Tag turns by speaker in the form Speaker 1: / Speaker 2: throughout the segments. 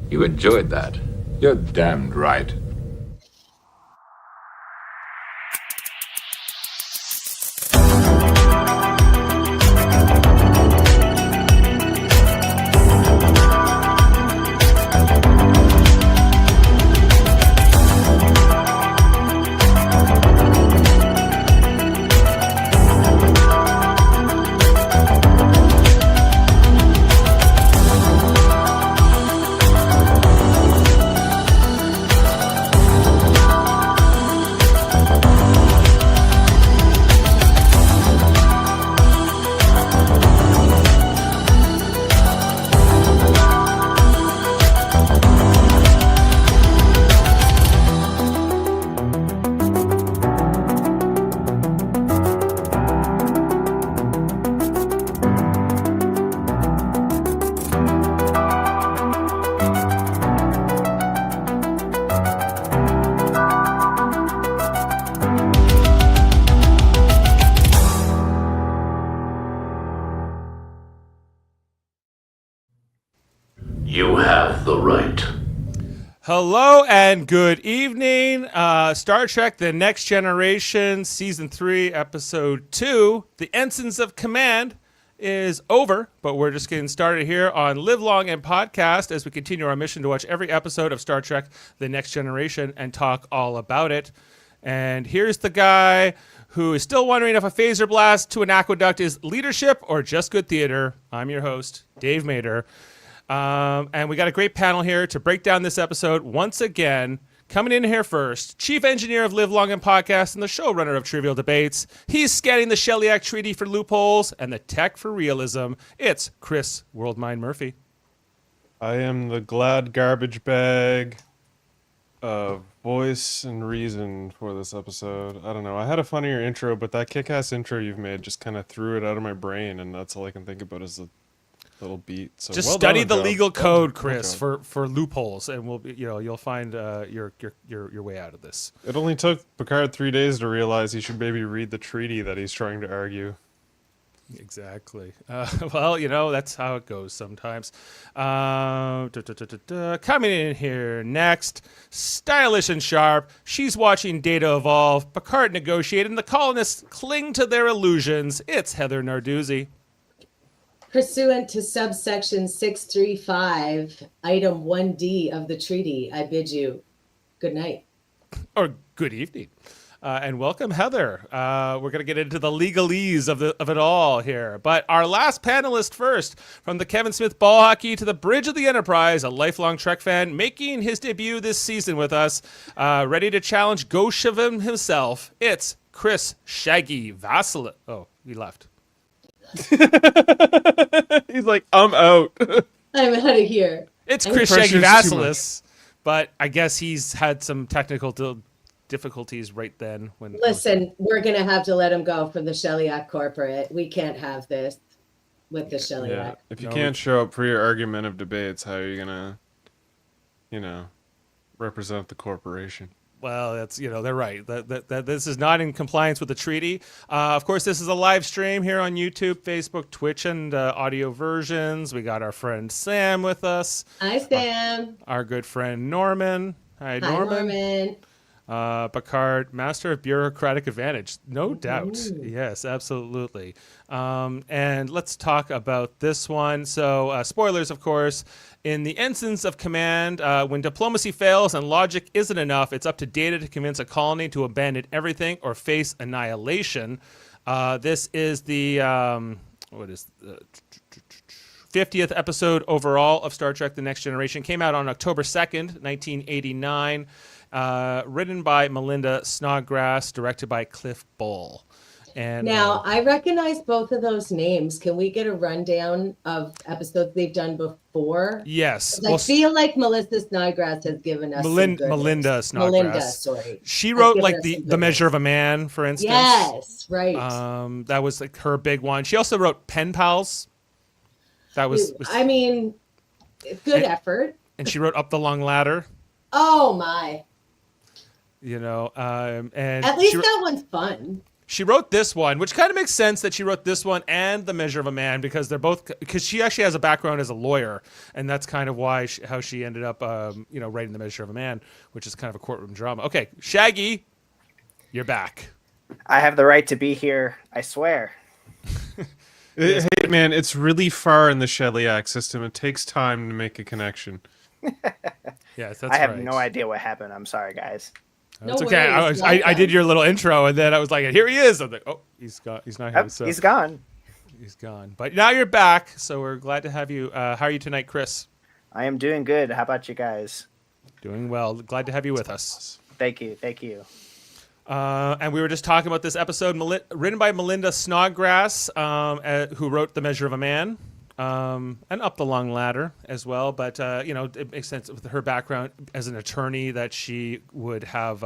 Speaker 1: You enjoyed that. You're damned right.
Speaker 2: You have the right.
Speaker 3: Hello and good evening. Star Trek The Next Generation, Season 3, Episode 2, The Ensigns of Command is over, but we're just getting started here on Live Long and Podcast as we continue our mission to watch every episode of Star Trek The Next Generation and talk all about it. And here's the guy who is still wondering if a phaser blast to an aqueduct is leadership or just good theater. I'm your host, Dave Mader. And we got a great panel here to break down this episode once again. Coming in here first, Chief Engineer of Live Long and Podcast and the showrunner of Trivial Debates. He's scanning the Shellyak Treaty for loopholes and the tech for realism. It's Chris Worldmind Murphy.
Speaker 4: I am the glad garbage bag of voice and reason for this episode. I don't know. I had a funnier intro, but that kick-ass intro you've made just kind of threw it out of my brain, and that's all I can think about is the little beat. So
Speaker 3: just
Speaker 4: well
Speaker 3: study
Speaker 4: done,
Speaker 3: the
Speaker 4: job.
Speaker 3: legal code, Chris,
Speaker 4: Well
Speaker 3: for loopholes, and we'll you'll find your way out of this.
Speaker 4: It only took Picard 3 days to realize he should maybe read the treaty that he's trying to argue.
Speaker 3: Exactly. Well, that's how it goes sometimes. Coming in here next, stylish and sharp. She's watching data evolve. Picard negotiate, and the colonists cling to their illusions. It's Heather Narduzzi.
Speaker 5: Pursuant to subsection 635, item 1D of the treaty, I bid you good night.
Speaker 3: Or good evening. And welcome, Heather. We're going to get into the legalese of it all here. But our last panelist first, from the Kevin Smith ball hockey to the Bridge of the Enterprise, a lifelong Trek fan, making his debut this season with us, ready to challenge Goshavan himself. It's Chris Shaggy Vasilas. Oh, he left.
Speaker 4: He's like, I'm out.
Speaker 5: I'm out of here.
Speaker 3: It's Chris Shaggy Vasilas, but I guess he's had some technical difficulties right then.
Speaker 5: Listen, we're going to have to let him go from the Shellyak Corporate. We can't have this with the Shellyak.
Speaker 4: Yeah. If you can't show up for your argumentative debates, how are you going to, represent the corporation?
Speaker 3: Well, that's they're right. That this is not in compliance with the treaty. Of course, this is a live stream here on YouTube, Facebook, Twitch, and audio versions. We got our friend Sam with us.
Speaker 5: Hi, Sam.
Speaker 3: Our good friend Norman. Hi, Norman. Picard, master of bureaucratic advantage. No doubt. Yes, absolutely. And let's talk about this one. So, spoilers, of course. In the Ensigns of Command, when diplomacy fails and logic isn't enough, it's up to data to convince a colony to abandon everything or face annihilation. This is the 50th episode overall of Star Trek The Next Generation. Came out on October 2nd, 1989. Written by Melinda Snodgrass, directed by Cliff Bull. And
Speaker 5: now, I recognize both of those names. Can we get a rundown of episodes they've done before?
Speaker 3: Yes.
Speaker 5: I feel like Melissa Snodgrass has given us
Speaker 3: Melinda Snodgrass.
Speaker 5: Melinda, sorry.
Speaker 3: She wrote like the Measure of a Man, for instance.
Speaker 5: Yes, right.
Speaker 3: That was like her big one. She also wrote Pen Pals. That was
Speaker 5: good effort.
Speaker 3: And she wrote Up the Long Ladder.
Speaker 5: Oh my.
Speaker 3: And
Speaker 5: at least that one's fun.
Speaker 3: she wrote this one, which kind of makes sense that she wrote this one and The Measure of a Man because they're both because she actually has a background as a lawyer, and that's kind of why how she ended up, writing The Measure of a Man, which is kind of a courtroom drama. Okay, Shaggy, you're back.
Speaker 6: I have the right to be here. I swear.
Speaker 4: Hey, man, it's really far in the Shedliak system. It takes time to make a connection.
Speaker 3: Yes, that's
Speaker 6: I have
Speaker 3: right.
Speaker 6: no idea what happened. I'm sorry, guys.
Speaker 5: No
Speaker 3: It's okay.
Speaker 5: worries.
Speaker 3: I did your little intro, and then I was like, here he is. I'm like, oh, he's not here.
Speaker 6: Yep,
Speaker 3: So
Speaker 6: he's gone.
Speaker 3: he's gone. But now you're back, so we're glad to have you. How are you tonight, Chris?
Speaker 6: I am doing good. How about you guys?
Speaker 3: Doing well. Glad to have you with us.
Speaker 6: Thank you. Thank you.
Speaker 3: And we were just talking about this episode written by Melinda Snodgrass, who wrote The Measure of a Man, and Up the Long Ladder as well. But, it makes sense with her background as an attorney that she would have,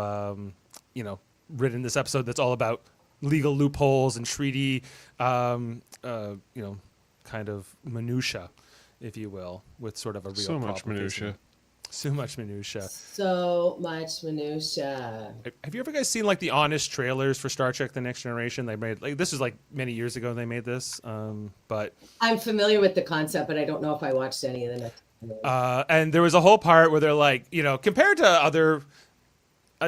Speaker 3: written this episode that's all about legal loopholes and treaty, kind of minutia, if you will, with sort of a real
Speaker 4: So much
Speaker 3: problem facing
Speaker 4: minutia.
Speaker 3: it. So much minutia.
Speaker 5: So much minutia.
Speaker 3: Have you ever guys seen like the honest trailers for Star Trek: The Next Generation? They made this is like many years ago they made this, but
Speaker 5: I'm familiar with the concept, but I don't know if I watched any of the next.
Speaker 3: and there was a whole part where they're like, compared to other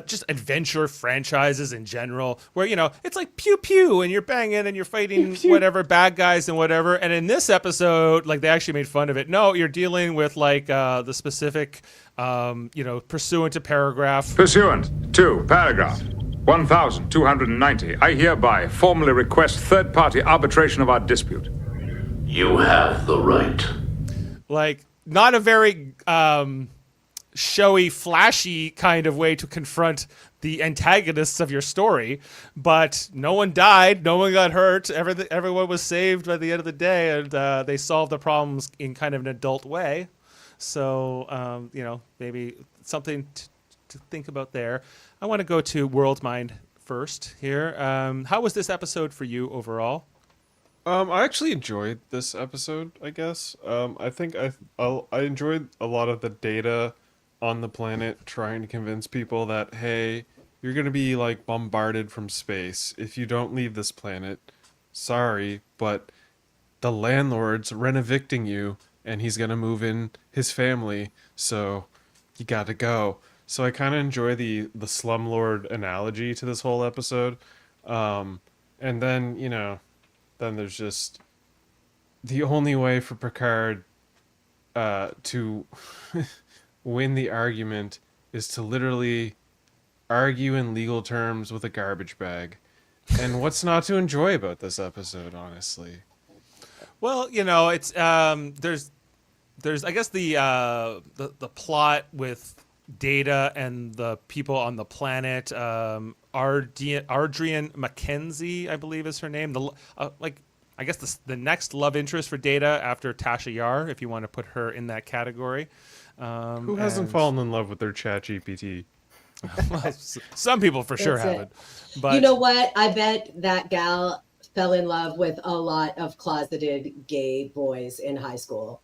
Speaker 3: just adventure franchises in general, where it's like pew pew and you're banging and you're fighting whatever bad guys and whatever. And in this episode, like they actually made fun of it. No, you're dealing with like the specific, pursuant to paragraph.
Speaker 1: Pursuant to paragraph 1290, I hereby formally request third-party arbitration of our dispute.
Speaker 2: You have the right.
Speaker 3: Like not a very showy, flashy kind of way to confront the antagonists of your story, but no one died, no one got hurt, everyone was saved by the end of the day, and they solved the problems in kind of an adult way. So, maybe something to think about there. I want to go to Worldmind first here. How was this episode for you overall?
Speaker 4: I actually enjoyed this episode, I guess. I think I enjoyed a lot of the data on the planet trying to convince people that, hey, you're going to be like bombarded from space if you don't leave this planet. Sorry, but the landlord's rent-evicting you and he's going to move in his family, so you got to go. So I kind of enjoy the slumlord analogy to this whole episode. And then, then there's just the only way for Picard to win the argument is to literally argue in legal terms with a garbage bag. And what's not to enjoy about this episode, honestly?
Speaker 3: Well, it's there's I guess the plot with Data and the people on the planet. Ardrian Mackenzie, I believe, is her name. I guess the next love interest for Data after Tasha Yar, if you want to put her in that category.
Speaker 4: Who hasn't fallen in love with their ChatGPT?
Speaker 3: Well, some people for sure
Speaker 5: That's it.
Speaker 3: haven't. But
Speaker 5: You know what? I bet that gal fell in love with a lot of closeted gay boys in high school.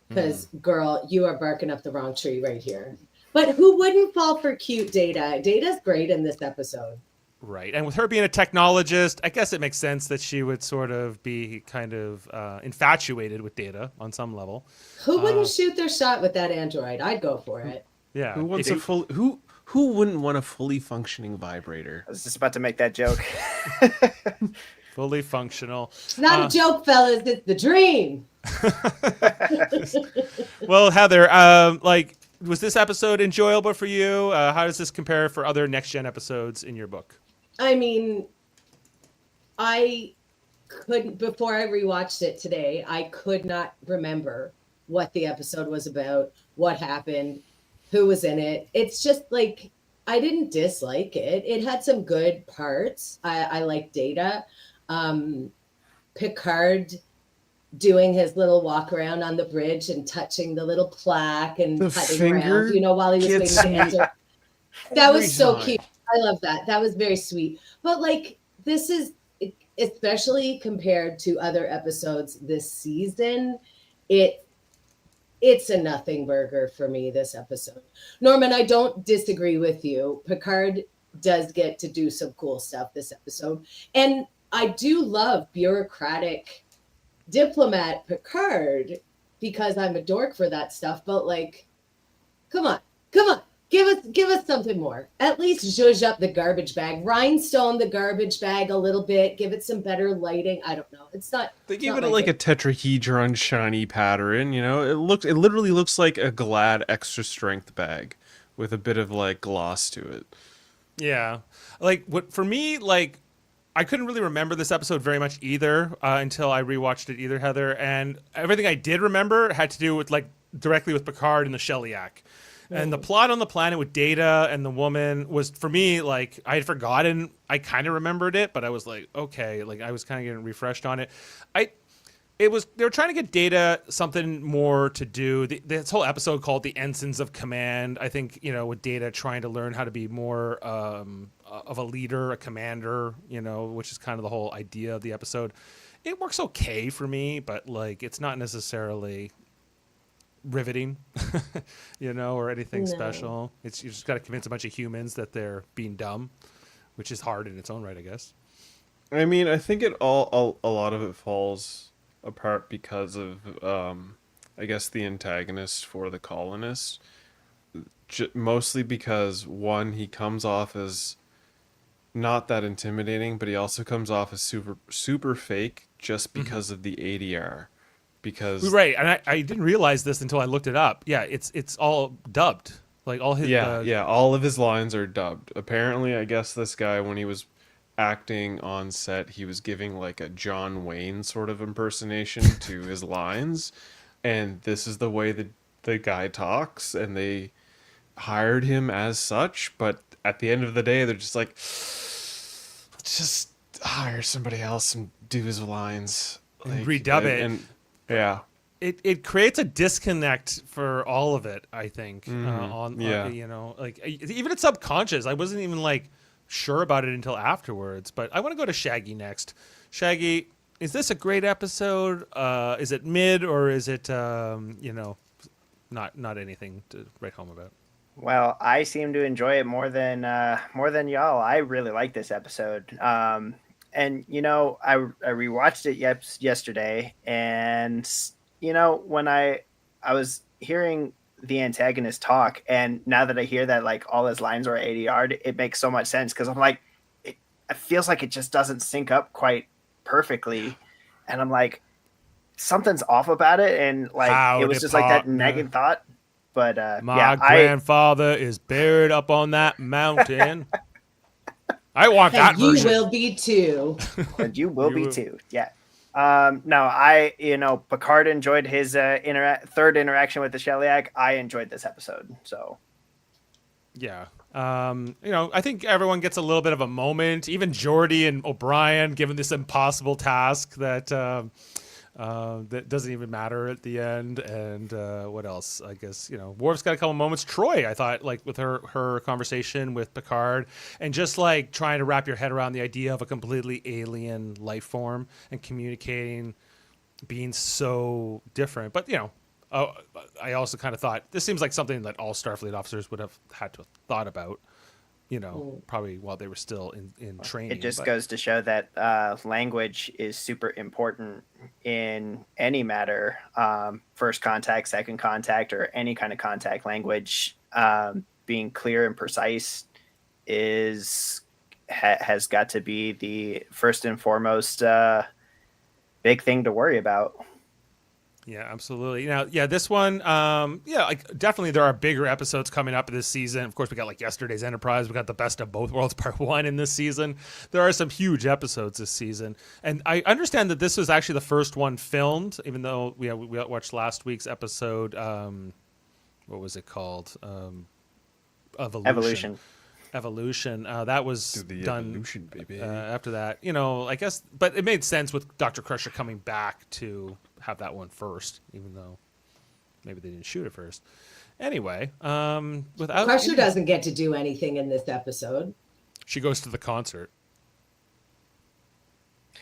Speaker 5: Because, girl, you are barking up the wrong tree right here. But who wouldn't fall for cute Data? Data's great in this episode.
Speaker 3: right, and with her being a technologist, I guess it makes sense that she would sort of be kind of infatuated with Data on some level.
Speaker 5: Who wouldn't shoot their shot with that android? I'd go for it.
Speaker 3: Yeah,
Speaker 4: Who wants who wouldn't want a fully functioning vibrator?
Speaker 6: I was just about to make that joke.
Speaker 3: fully functional.
Speaker 5: It's not a joke, fellas. It's the dream.
Speaker 3: Well, Heather, was this episode enjoyable for you? How does this compare for other Next Gen episodes in your book?
Speaker 5: I mean, I couldn't, before I rewatched it today, I could not remember what the episode was about, what happened, who was in it. It's just like, I didn't dislike it. It had some good parts. I like Data. Picard doing his little walk around on the bridge and touching the little plaque and
Speaker 4: The
Speaker 5: cutting
Speaker 4: finger
Speaker 5: around, while he was
Speaker 4: gets
Speaker 5: waiting to
Speaker 4: me
Speaker 5: answer. That was so
Speaker 4: time.
Speaker 5: cute. I love that. That was very sweet. But this is, especially compared to other episodes this season, it's a nothing burger for me, this episode. Norman, I don't disagree with you. Picard does get to do some cool stuff this episode. And I do love bureaucratic diplomat Picard because I'm a dork for that stuff. But like, come on, give us something more. At least zhuzh up the garbage bag, rhinestone the garbage bag a little bit, give it some better lighting. I don't know. It's not.
Speaker 4: They
Speaker 5: it's
Speaker 4: gave
Speaker 5: not
Speaker 4: it
Speaker 5: my
Speaker 4: like a
Speaker 5: thing.
Speaker 4: tetrahedron shiny pattern, it literally looks like a Glad extra strength bag with a bit of like gloss to it.
Speaker 3: Yeah. Like what for me, like I couldn't really remember this episode very much either until I rewatched it either, Heather. And everything I did remember had to do with like directly with Picard and the Shellyak. And the plot on the planet with Data and the woman was, for me, like, I had forgotten. I kind of remembered it, but I was like, okay. Like, I was kind of getting refreshed on it. They were trying to get Data something more to do. This whole episode called The Ensigns of Command, I think, with Data trying to learn how to be more of a leader, a commander, which is kind of the whole idea of the episode. It works okay for me, but, like, it's not necessarily riveting, or anything special. You just got to convince a bunch of humans that they're being dumb, which is hard in its own right, I guess.
Speaker 4: I mean, I think a lot of it falls apart because of, I guess, the antagonist for the colonists. Mostly because, one, he comes off as not that intimidating, but he also comes off as super fake just because of the ADR. Because
Speaker 3: right, and I didn't realize this until I looked it up. Yeah, it's all dubbed. Like all his
Speaker 4: all of his lines are dubbed. Apparently, I guess this guy, when he was acting on set, he was giving like a John Wayne sort of impersonation to his lines, and this is the way the guy talks, and they hired him as such. But at the end of the day, they're just like, let's just hire somebody else and do his lines,
Speaker 3: and redub it.
Speaker 4: And yeah.
Speaker 3: It creates a disconnect for all of it, I think. Like even it's subconscious. I wasn't even like sure about it until afterwards. But I want to go to Shaggy next. Shaggy, is this a great episode? Is it mid, or is it not anything to write home about?
Speaker 6: Well, I seem to enjoy it more than y'all. I really like this episode. And I rewatched it yesterday, and when I was hearing the antagonist talk, and now that I hear that like all his lines are ADR'd, it makes so much sense, because I'm like, it feels like it just doesn't sync up quite perfectly, and I'm like, something's off about it, and like it was just like that nagging thought. But
Speaker 3: my grandfather is buried up on that mountain. I want that version.
Speaker 5: You will be too.
Speaker 6: And you will be too. Yeah. No, Picard enjoyed his third interaction with the Shellyak. I enjoyed this episode. So.
Speaker 3: Yeah. I think everyone gets a little bit of a moment. Even Geordi and O'Brien given this impossible task that doesn't even matter at the end. And what else? I guess Worf's got a couple moments. Troy, I thought, like with her conversation with Picard, and just like trying to wrap your head around the idea of a completely alien life form and communicating, being so different. But I also kind of thought this seems like something that all Starfleet officers would have had to have thought about. Probably while they were still in training.
Speaker 6: It just goes to show that language is super important in any matter. First contact, second contact, or any kind of contact. Language being clear and precise has got to be the first and foremost big thing to worry about.
Speaker 3: Yeah, absolutely. This one, definitely there are bigger episodes coming up this season. Of course, we got like yesterday's Enterprise. We got the Best of Both Worlds Part 1 in this season. There are some huge episodes this season. And I understand that this was actually the first one filmed, even though we watched last week's episode. What was it called? Evolution. That was done
Speaker 4: evolution, baby.
Speaker 3: After that. I guess, but it made sense with Dr. Crusher coming back to have that one first, even though maybe they didn't shoot it first. Anyway,
Speaker 5: Crusher doesn't get to do anything in this episode.
Speaker 3: She goes to the concert.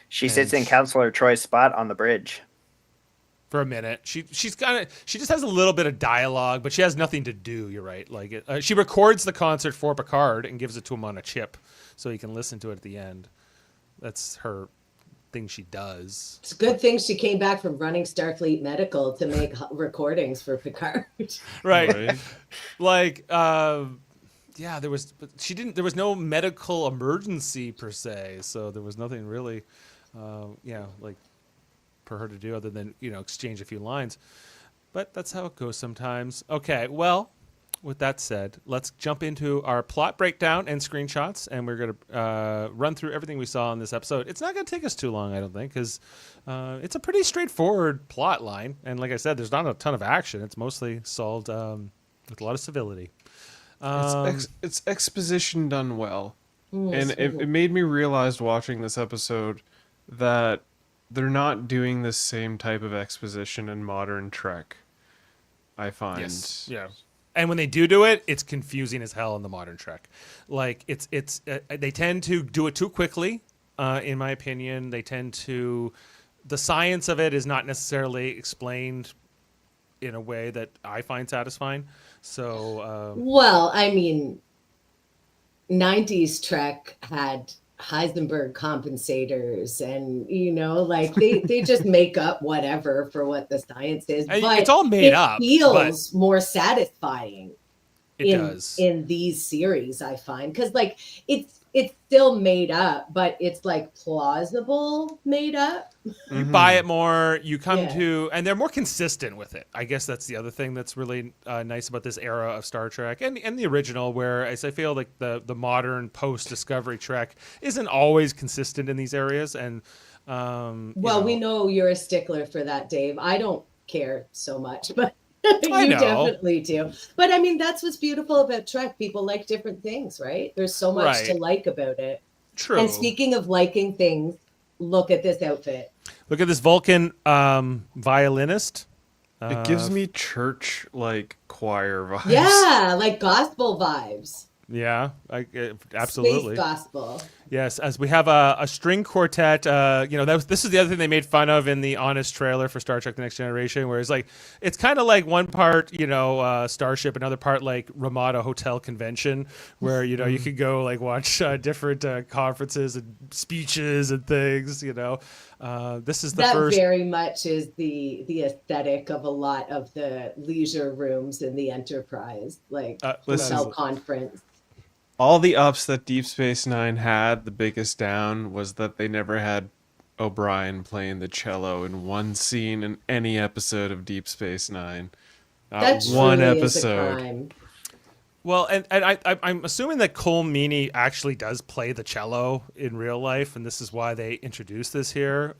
Speaker 6: She sits in Counselor Troy's spot on the bridge.
Speaker 3: for a minute. She just has a little bit of dialogue, but she has nothing to do. You're right. Like she records the concert for Picard and gives it to him on a chip, so he can listen to it at the end. That's her thing she does.
Speaker 5: It's a good thing she came back from running Starfleet Medical to make recordings for Picard.
Speaker 3: Right. Like, yeah, there was no medical emergency per se, so there was nothing really, like for her to do other than, exchange a few lines. But that's how it goes sometimes. Okay, well, with that said, let's jump into our plot breakdown and screenshots, and we're going to run through everything we saw in this episode. It's not going to take us too long, I don't think, because it's a pretty straightforward plot line. And like I said, there's not a ton of action. It's mostly solved with a lot of civility.
Speaker 4: It's exposition done well. And it made me realize watching this episode that they're not doing the same type of exposition in modern Trek, I find.
Speaker 3: Yes. Yeah. And when they do it, it's confusing as hell in the modern Trek. Like it's they tend to do it too quickly, in my opinion. They tend to, the science of it is not necessarily explained in a way that I find satisfying. So,
Speaker 5: well, I mean, 90s Trek had Heisenberg compensators and, like they just make up whatever for what the science is. But
Speaker 3: it's all made up.
Speaker 5: It feels more satisfying.
Speaker 3: It does.
Speaker 5: In these series, I find. Because, like, it's still made up, but it's, like, plausible made up.
Speaker 3: You buy it more, you come to, and they're more consistent with it. I guess that's the other thing that's really nice about this era of Star Trek and the original, whereas I feel like the modern post-Discovery Trek isn't always consistent in these areas. And
Speaker 5: we know you're a stickler for that, Dave. I don't care so much, but you definitely do. But I mean, that's what's beautiful about Trek. People like different things, right? There's so much to like about it.
Speaker 3: True.
Speaker 5: And speaking of liking things, look at this outfit.
Speaker 3: Look at this Vulcan violinist.
Speaker 4: It gives me church like choir vibes.
Speaker 5: Yeah, like gospel vibes.
Speaker 3: Yeah, absolutely.
Speaker 5: Space gospel.
Speaker 3: Yes, as we have a string quartet. This is the other thing they made fun of in the Honest trailer for Star Trek: The Next Generation, where it's kind of like one part, Starship, another part like Ramada Hotel Convention, where you could go like watch different conferences and speeches and things. This is the first.
Speaker 5: That very much is the aesthetic of a lot of the leisure rooms in the Enterprise, like hotel conference.
Speaker 4: All the ups that Deep Space Nine had, the biggest down was that they never had O'Brien playing the cello in one scene in any episode of Deep Space Nine.
Speaker 5: That
Speaker 4: one
Speaker 5: truly
Speaker 4: episode.
Speaker 5: Is a crime.
Speaker 3: Well, and I'm assuming that Cole Meany actually does play the cello in real life, and this is why they introduced this here.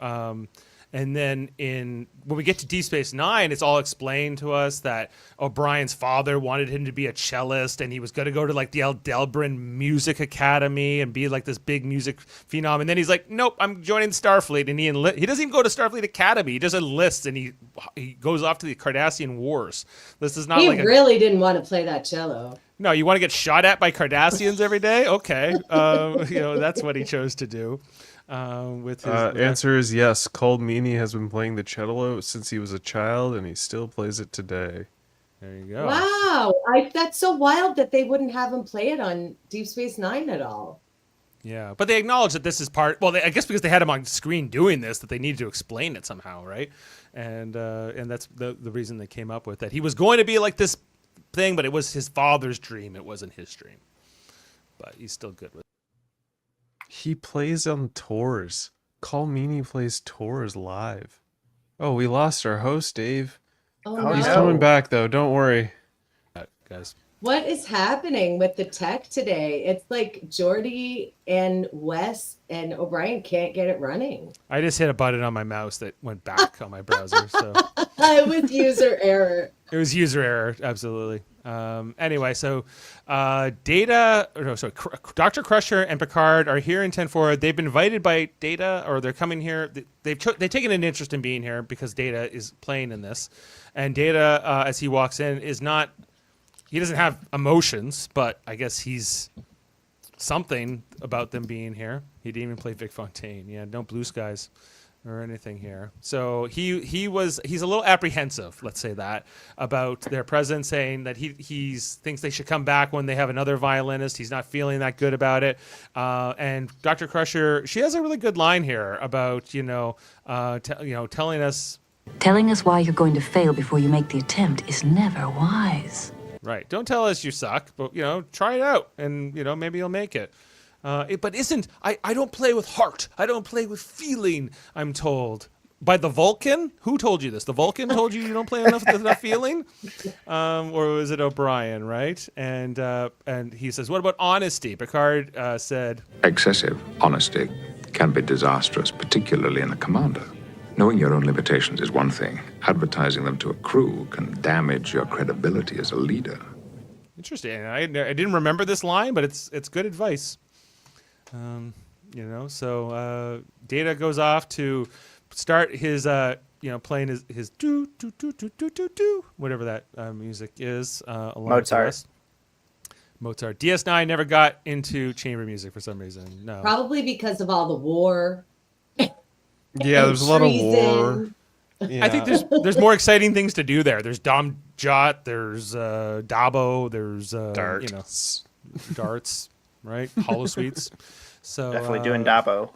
Speaker 3: And then when we get to Deep Space Nine, it's all explained to us that O'Brien's father wanted him to be a cellist, and he was going to go to like the Aldebaran Music Academy and be like this big music phenom. And then he's like, "Nope, I'm joining Starfleet." And he doesn't even go to Starfleet Academy. He just enlists, and he goes off to the Cardassian Wars. This is not.
Speaker 5: He really didn't want to play that cello.
Speaker 3: No, you want to get shot at by Cardassians every day? Okay, that's what he chose to do. With his
Speaker 4: answer is yes. Cole Meany has been playing the cello since he was a child, and he still plays it today.
Speaker 3: There you go.
Speaker 5: Wow, that's so wild that they wouldn't have him play it on Deep Space Nine at all.
Speaker 3: Yeah, but they acknowledge that this is part. Well, I guess because they had him on screen doing this, that they needed to explain it somehow, right? And that's the reason they came up with that. He was going to be like this thing, but it was his father's dream. It wasn't his dream. But he's still good with it.
Speaker 4: He plays on tours. Cole Meany plays tours live. Oh, we lost our host, Dave.
Speaker 5: Oh,
Speaker 4: He's
Speaker 5: no.
Speaker 4: coming back, though. Don't worry.
Speaker 3: Guys.
Speaker 5: What is happening with the tech today? It's like Geordi and Wes and O'Brien can't get it running.
Speaker 3: I just hit a button on my mouse that went back on my browser. So
Speaker 5: It was user error.
Speaker 3: it was user error, absolutely. Anyway, so Dr. Crusher and Picard are here in 10-4. They've been invited by Data, or they're coming here. They've taken an interest in being here because Data is playing in this. And Data, as he walks in, he doesn't have emotions, but I guess he's something about them being here. He didn't even play Vic Fontaine. Yeah, no blue skies. or anything here. So he's a little apprehensive, let's say that, about their presence, saying that he thinks they should come back when they have another violinist. He's not feeling that good about it. And Dr. Crusher, she has a really good line here about telling us.
Speaker 7: Telling us why you're going to fail before you make the attempt is never wise.
Speaker 3: Right. Don't tell us you suck, but try it out, and maybe you'll make it. But I don't play with heart. I don't play with feeling, I'm told. By the Vulcan? Who told you this? The Vulcan told you don't play enough feeling? Or was it O'Brien, right? And he says, what about honesty? Picard said...
Speaker 1: Excessive honesty can be disastrous, particularly in a commander. Knowing your own limitations is one thing. Advertising them to a crew can damage your credibility as a leader.
Speaker 3: Interesting. I didn't remember this line, but it's good advice. So Data goes off to start his, playing his do do do do do do do, whatever that music is. Along with the rest. Mozart. DS9 never got into chamber music for some reason. No.
Speaker 5: Probably because of all the war.
Speaker 4: Yeah, there's a lot of war. Yeah.
Speaker 3: I think there's more exciting things to do there. There's Dom Jot, there's Dabo, there's darts, right? Holosuites. So
Speaker 6: definitely doing Dabo.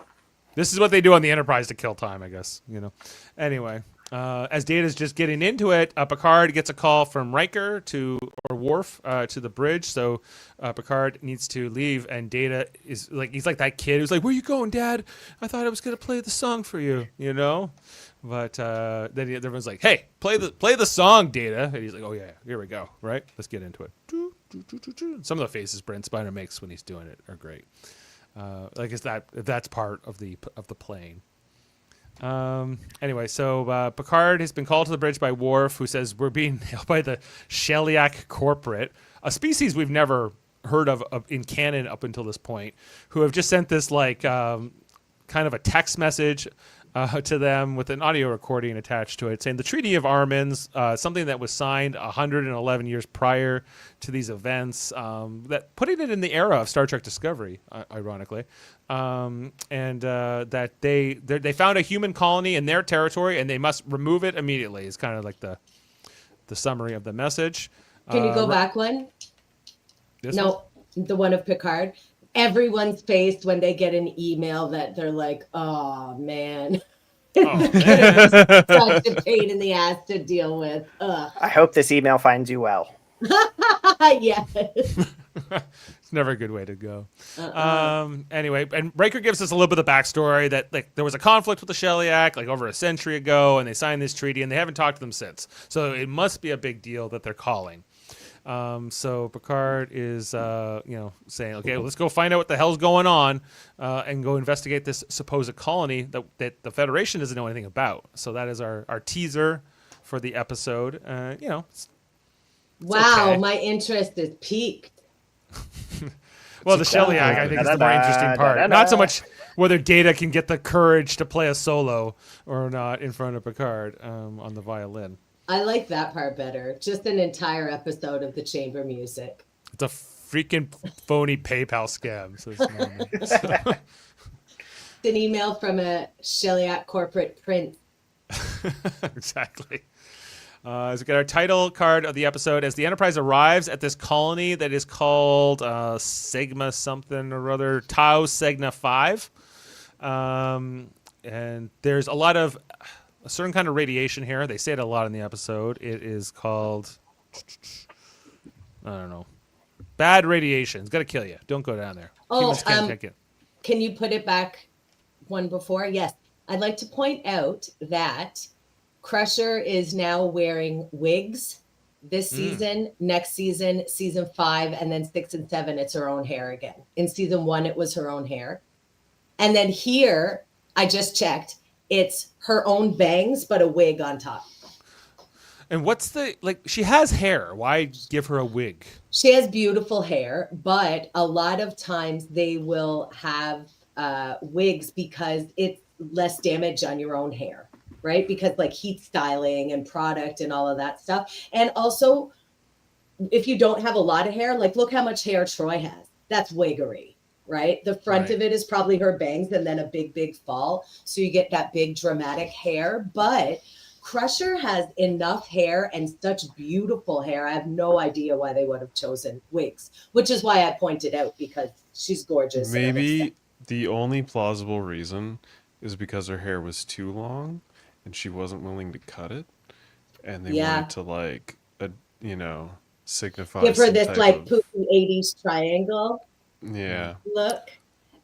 Speaker 3: This is what they do on the Enterprise to kill time, I guess. Anyway, as Data's just getting into it, Picard gets a call from Riker or Worf to the bridge. So Picard needs to leave, and Data is he's like that kid who's like, "Where you going, Dad? I thought I was gonna play the song for you," But then everyone's like, "Hey, play the song, Data," and he's like, "Oh yeah, here we go. Right, let's get into it." Some of the faces Brent Spiner makes when he's doing it are great. That's part of the playing. Anyway, so Picard has been called to the bridge by Worf, who says we're being held by the Sheliak Corporate, a species we've never heard of in canon up until this point, who have just sent this kind of a text message to them with an audio recording attached to it, saying the Treaty of Armins, something that was signed 111 years prior to these events, that putting it in the era of Star Trek Discovery, ironically, and that they found a human colony in their territory and they must remove it immediately. Is kind of like the summary of the message.
Speaker 5: Can you go back one? No, the one of Picard. Everyone's face when they get an email that they're like, "Oh man, such a pain in the ass to deal with." Ugh.
Speaker 6: I hope this email finds you well.
Speaker 5: Yes.
Speaker 3: It's never a good way to go. Anyway, and Riker gives us a little bit of the backstory that there was a conflict with the Sheliak over a century ago, and they signed this treaty, and they haven't talked to them since. So it must be a big deal that they're calling. So Picard is, saying, okay, let's go find out what the hell's going on, and go investigate this supposed colony that the Federation doesn't know anything about. So that is our teaser for the episode.
Speaker 5: Wow,
Speaker 3: okay.
Speaker 5: my interest is piqued.
Speaker 3: Well, the Sheliak, I think, is the more interesting part. Not so much whether Data can get the courage to play a solo or not in front of Picard on the violin.
Speaker 5: I like that part better. Just an entire episode of the chamber music.
Speaker 3: It's a freaking phony PayPal scam. So it's
Speaker 5: an email from a Sheliak corporate prince.
Speaker 3: Exactly. So we got our title card of the episode as the Enterprise arrives at this colony that is called Sigma something or other, Tau Cygna 5. And there's a lot of a certain kind of radiation here. They say it a lot in the episode. It is called, I don't know, bad radiation. It's got to kill you. Don't go down there.
Speaker 5: Oh,
Speaker 3: can
Speaker 5: you put it back one before? Yes. I'd like to point out that Crusher is now wearing wigs this season, next season, season 5, and then 6 and 7, it's her own hair again. In season 1, it was her own hair. And then here, I just checked, it's her own bangs, but a wig on top.
Speaker 3: And what's she has hair. Why give her a wig?
Speaker 5: She has beautiful hair, but a lot of times they will have wigs because it's less damage on your own hair, right? Because heat styling and product and all of that stuff. And also, if you don't have a lot of hair, look how much hair Troy has. That's wiggery. right? The front
Speaker 3: Right.
Speaker 5: of it is probably her bangs and then a big fall. So you get that big dramatic hair. But Crusher has enough hair and such beautiful hair. I have no idea why they would have chosen wigs, which is why I pointed out, because she's gorgeous. and I'm excited.
Speaker 4: Maybe the only plausible reason is because her hair was too long and she wasn't willing to cut it, and they
Speaker 5: Yeah.
Speaker 4: wanted to like, signify
Speaker 5: Give her
Speaker 4: some
Speaker 5: this
Speaker 4: type
Speaker 5: like
Speaker 4: of-
Speaker 5: poofy 80s triangle
Speaker 4: yeah.
Speaker 5: look.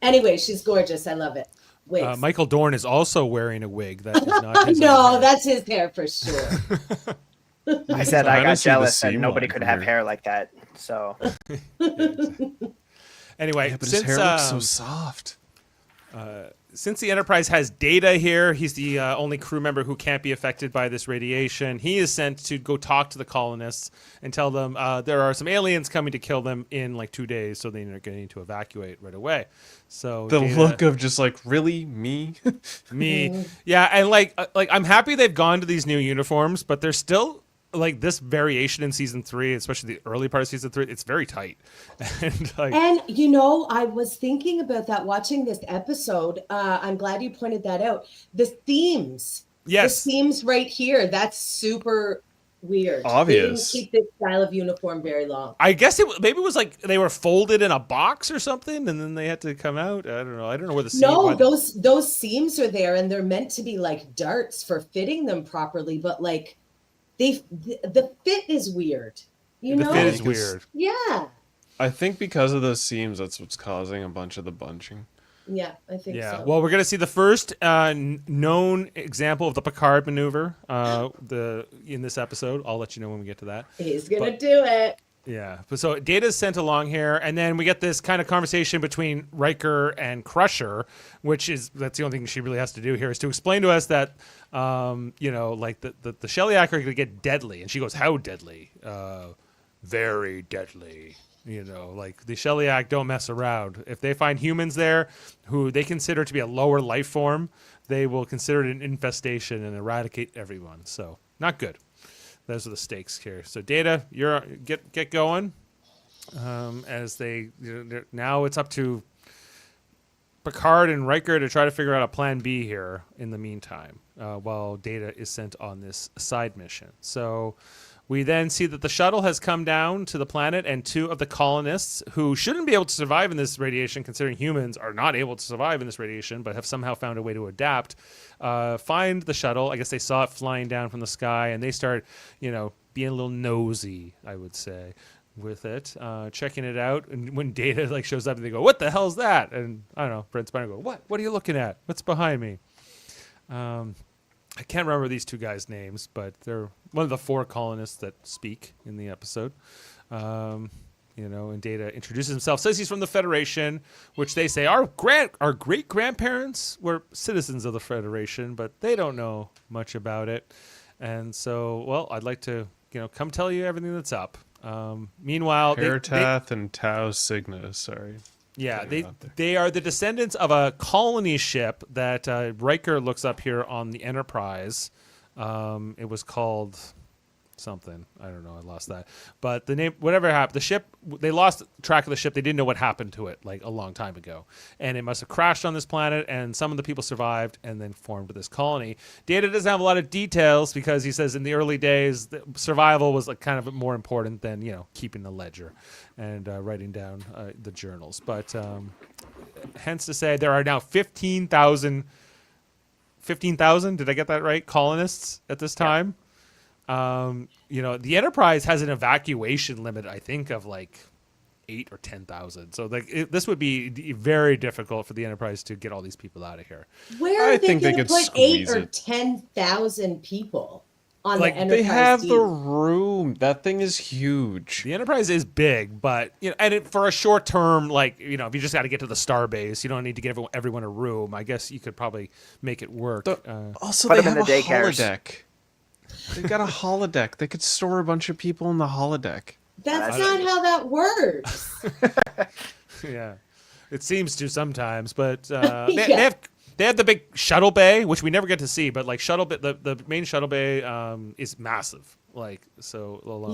Speaker 5: Anyway, she's gorgeous. I love it. Wigs.
Speaker 3: Michael Dorn is also wearing a wig that is not his own
Speaker 5: No,
Speaker 3: hair.
Speaker 5: that's his hair for sure.
Speaker 6: I said I
Speaker 4: kinda
Speaker 6: got
Speaker 4: see the
Speaker 6: jealous that
Speaker 4: seam
Speaker 6: nobody
Speaker 4: line
Speaker 6: could
Speaker 4: from
Speaker 6: have
Speaker 4: here.
Speaker 6: hair like that. So
Speaker 3: Anyway,
Speaker 4: Yeah, but
Speaker 3: since
Speaker 4: his hair looks so soft.
Speaker 3: since the Enterprise has Data here, he's the only crew member who can't be affected by this radiation. He is sent to go talk to the colonists and tell them there are some aliens coming to kill them in like 2 days, so they're going to need to evacuate right away. So
Speaker 4: The
Speaker 3: Data-
Speaker 4: look of just like, really, me?
Speaker 3: me, yeah, and like I'm happy they've gone to these new uniforms, but there's still like this variation in season 3, especially the early part of season 3. It's very tight, and like.
Speaker 5: And I was thinking about that watching this episode. I'm glad you pointed that out. The themes.
Speaker 3: Yes.
Speaker 5: The themes right here. That's super weird.
Speaker 4: Obvious.
Speaker 5: They didn't keep this style of uniform very long.
Speaker 3: I guess maybe it was like they were folded in a box or something, and then they had to come out. I don't know. I don't know where the seam
Speaker 5: No,
Speaker 3: went.
Speaker 5: those seams are there, and they're meant to be like darts for fitting them properly. But like, the fit is weird. You
Speaker 3: The
Speaker 5: know?
Speaker 3: fit is
Speaker 4: Because-
Speaker 3: weird.
Speaker 5: Yeah.
Speaker 4: I think because of those seams, that's what's causing a bunch of the bunching.
Speaker 5: Yeah, I think
Speaker 3: Yeah.
Speaker 5: so.
Speaker 3: Well, we're gonna see the first known example of the Picard maneuver. In this episode, I'll let you know when we get to that.
Speaker 5: He's gonna
Speaker 3: but-
Speaker 5: do it.
Speaker 3: Yeah. But so Data's sent along here, and then we get this kind of conversation between Riker and Crusher, that's the only thing she really has to do here is to explain to us that, like the Shellyak are going to get deadly, and she goes, "How deadly? Very deadly." Like the Shellyak don't mess around. If they find humans there who they consider to be a lower life form, they will consider it an infestation and eradicate everyone. So not good. Those are the stakes here. So Data, you're get going. As they now it's up to Picard and Riker to try to figure out a plan B here in the meantime, while Data is sent on this side mission. So we then see that the shuttle has come down to the planet, and 2 of the colonists who shouldn't be able to survive in this radiation, considering humans are not able to survive in this radiation, but have somehow found a way to adapt, find the shuttle. I guess they saw it flying down from the sky, and they start, being a little nosy, I would say, with it, checking it out. And when Data shows up, they go, "What the hell's that?" And I don't know, Brent Spiner go, "What? What are you looking at? What's behind me?" I can't remember these 2 guys' names, but they're one of the 4 colonists that speak in the episode. And Data introduces himself, says he's from the Federation, which they say our great grandparents were citizens of the Federation, but they don't know much about it. And so, well, I'd like to, come tell you everything that's up. Meanwhile,
Speaker 4: Heritath and Tau Cygna, sorry.
Speaker 3: Yeah,
Speaker 4: Putting it out there.
Speaker 3: they are the descendants of a colony ship that Riker looks up here on the Enterprise. It was called something. I don't know. I lost that. But the name, whatever happened, the ship, they lost track of the ship. They didn't know what happened to it a long time ago. And it must have crashed on this planet, and some of the people survived and then formed this colony. Data doesn't have a lot of details because he says in the early days, survival was kind of more important than, keeping the ledger and writing down the journals. But hence to say there are now 15,000, did I get that right? Colonists at this time. The Enterprise has an evacuation limit, I think, of 8 or 10,000. So this would be very difficult for the Enterprise to get all these people out of here.
Speaker 5: Where are
Speaker 4: I
Speaker 5: they
Speaker 4: think they
Speaker 5: going to
Speaker 4: could
Speaker 5: put 8
Speaker 4: squeeze
Speaker 5: or
Speaker 4: it.
Speaker 5: 10,000 people on
Speaker 3: Like,
Speaker 5: the Enterprise?
Speaker 4: They have
Speaker 5: team?
Speaker 4: the room. That thing is huge.
Speaker 3: The Enterprise is big, but for a short term, if you just got to get to the starbase, you don't need to give everyone a room. I guess you could probably make it work.
Speaker 4: Also,
Speaker 6: Put
Speaker 4: they
Speaker 6: them in
Speaker 4: have
Speaker 6: the
Speaker 4: a
Speaker 6: daycares.
Speaker 4: holodeck. They got a holodeck. They could store a bunch of people in the holodeck.
Speaker 5: That's not how that works.
Speaker 3: Yeah, it seems to sometimes, but
Speaker 5: Yeah.
Speaker 3: they have the big shuttle bay, which we never get to see. But the main shuttle bay is massive. Alone.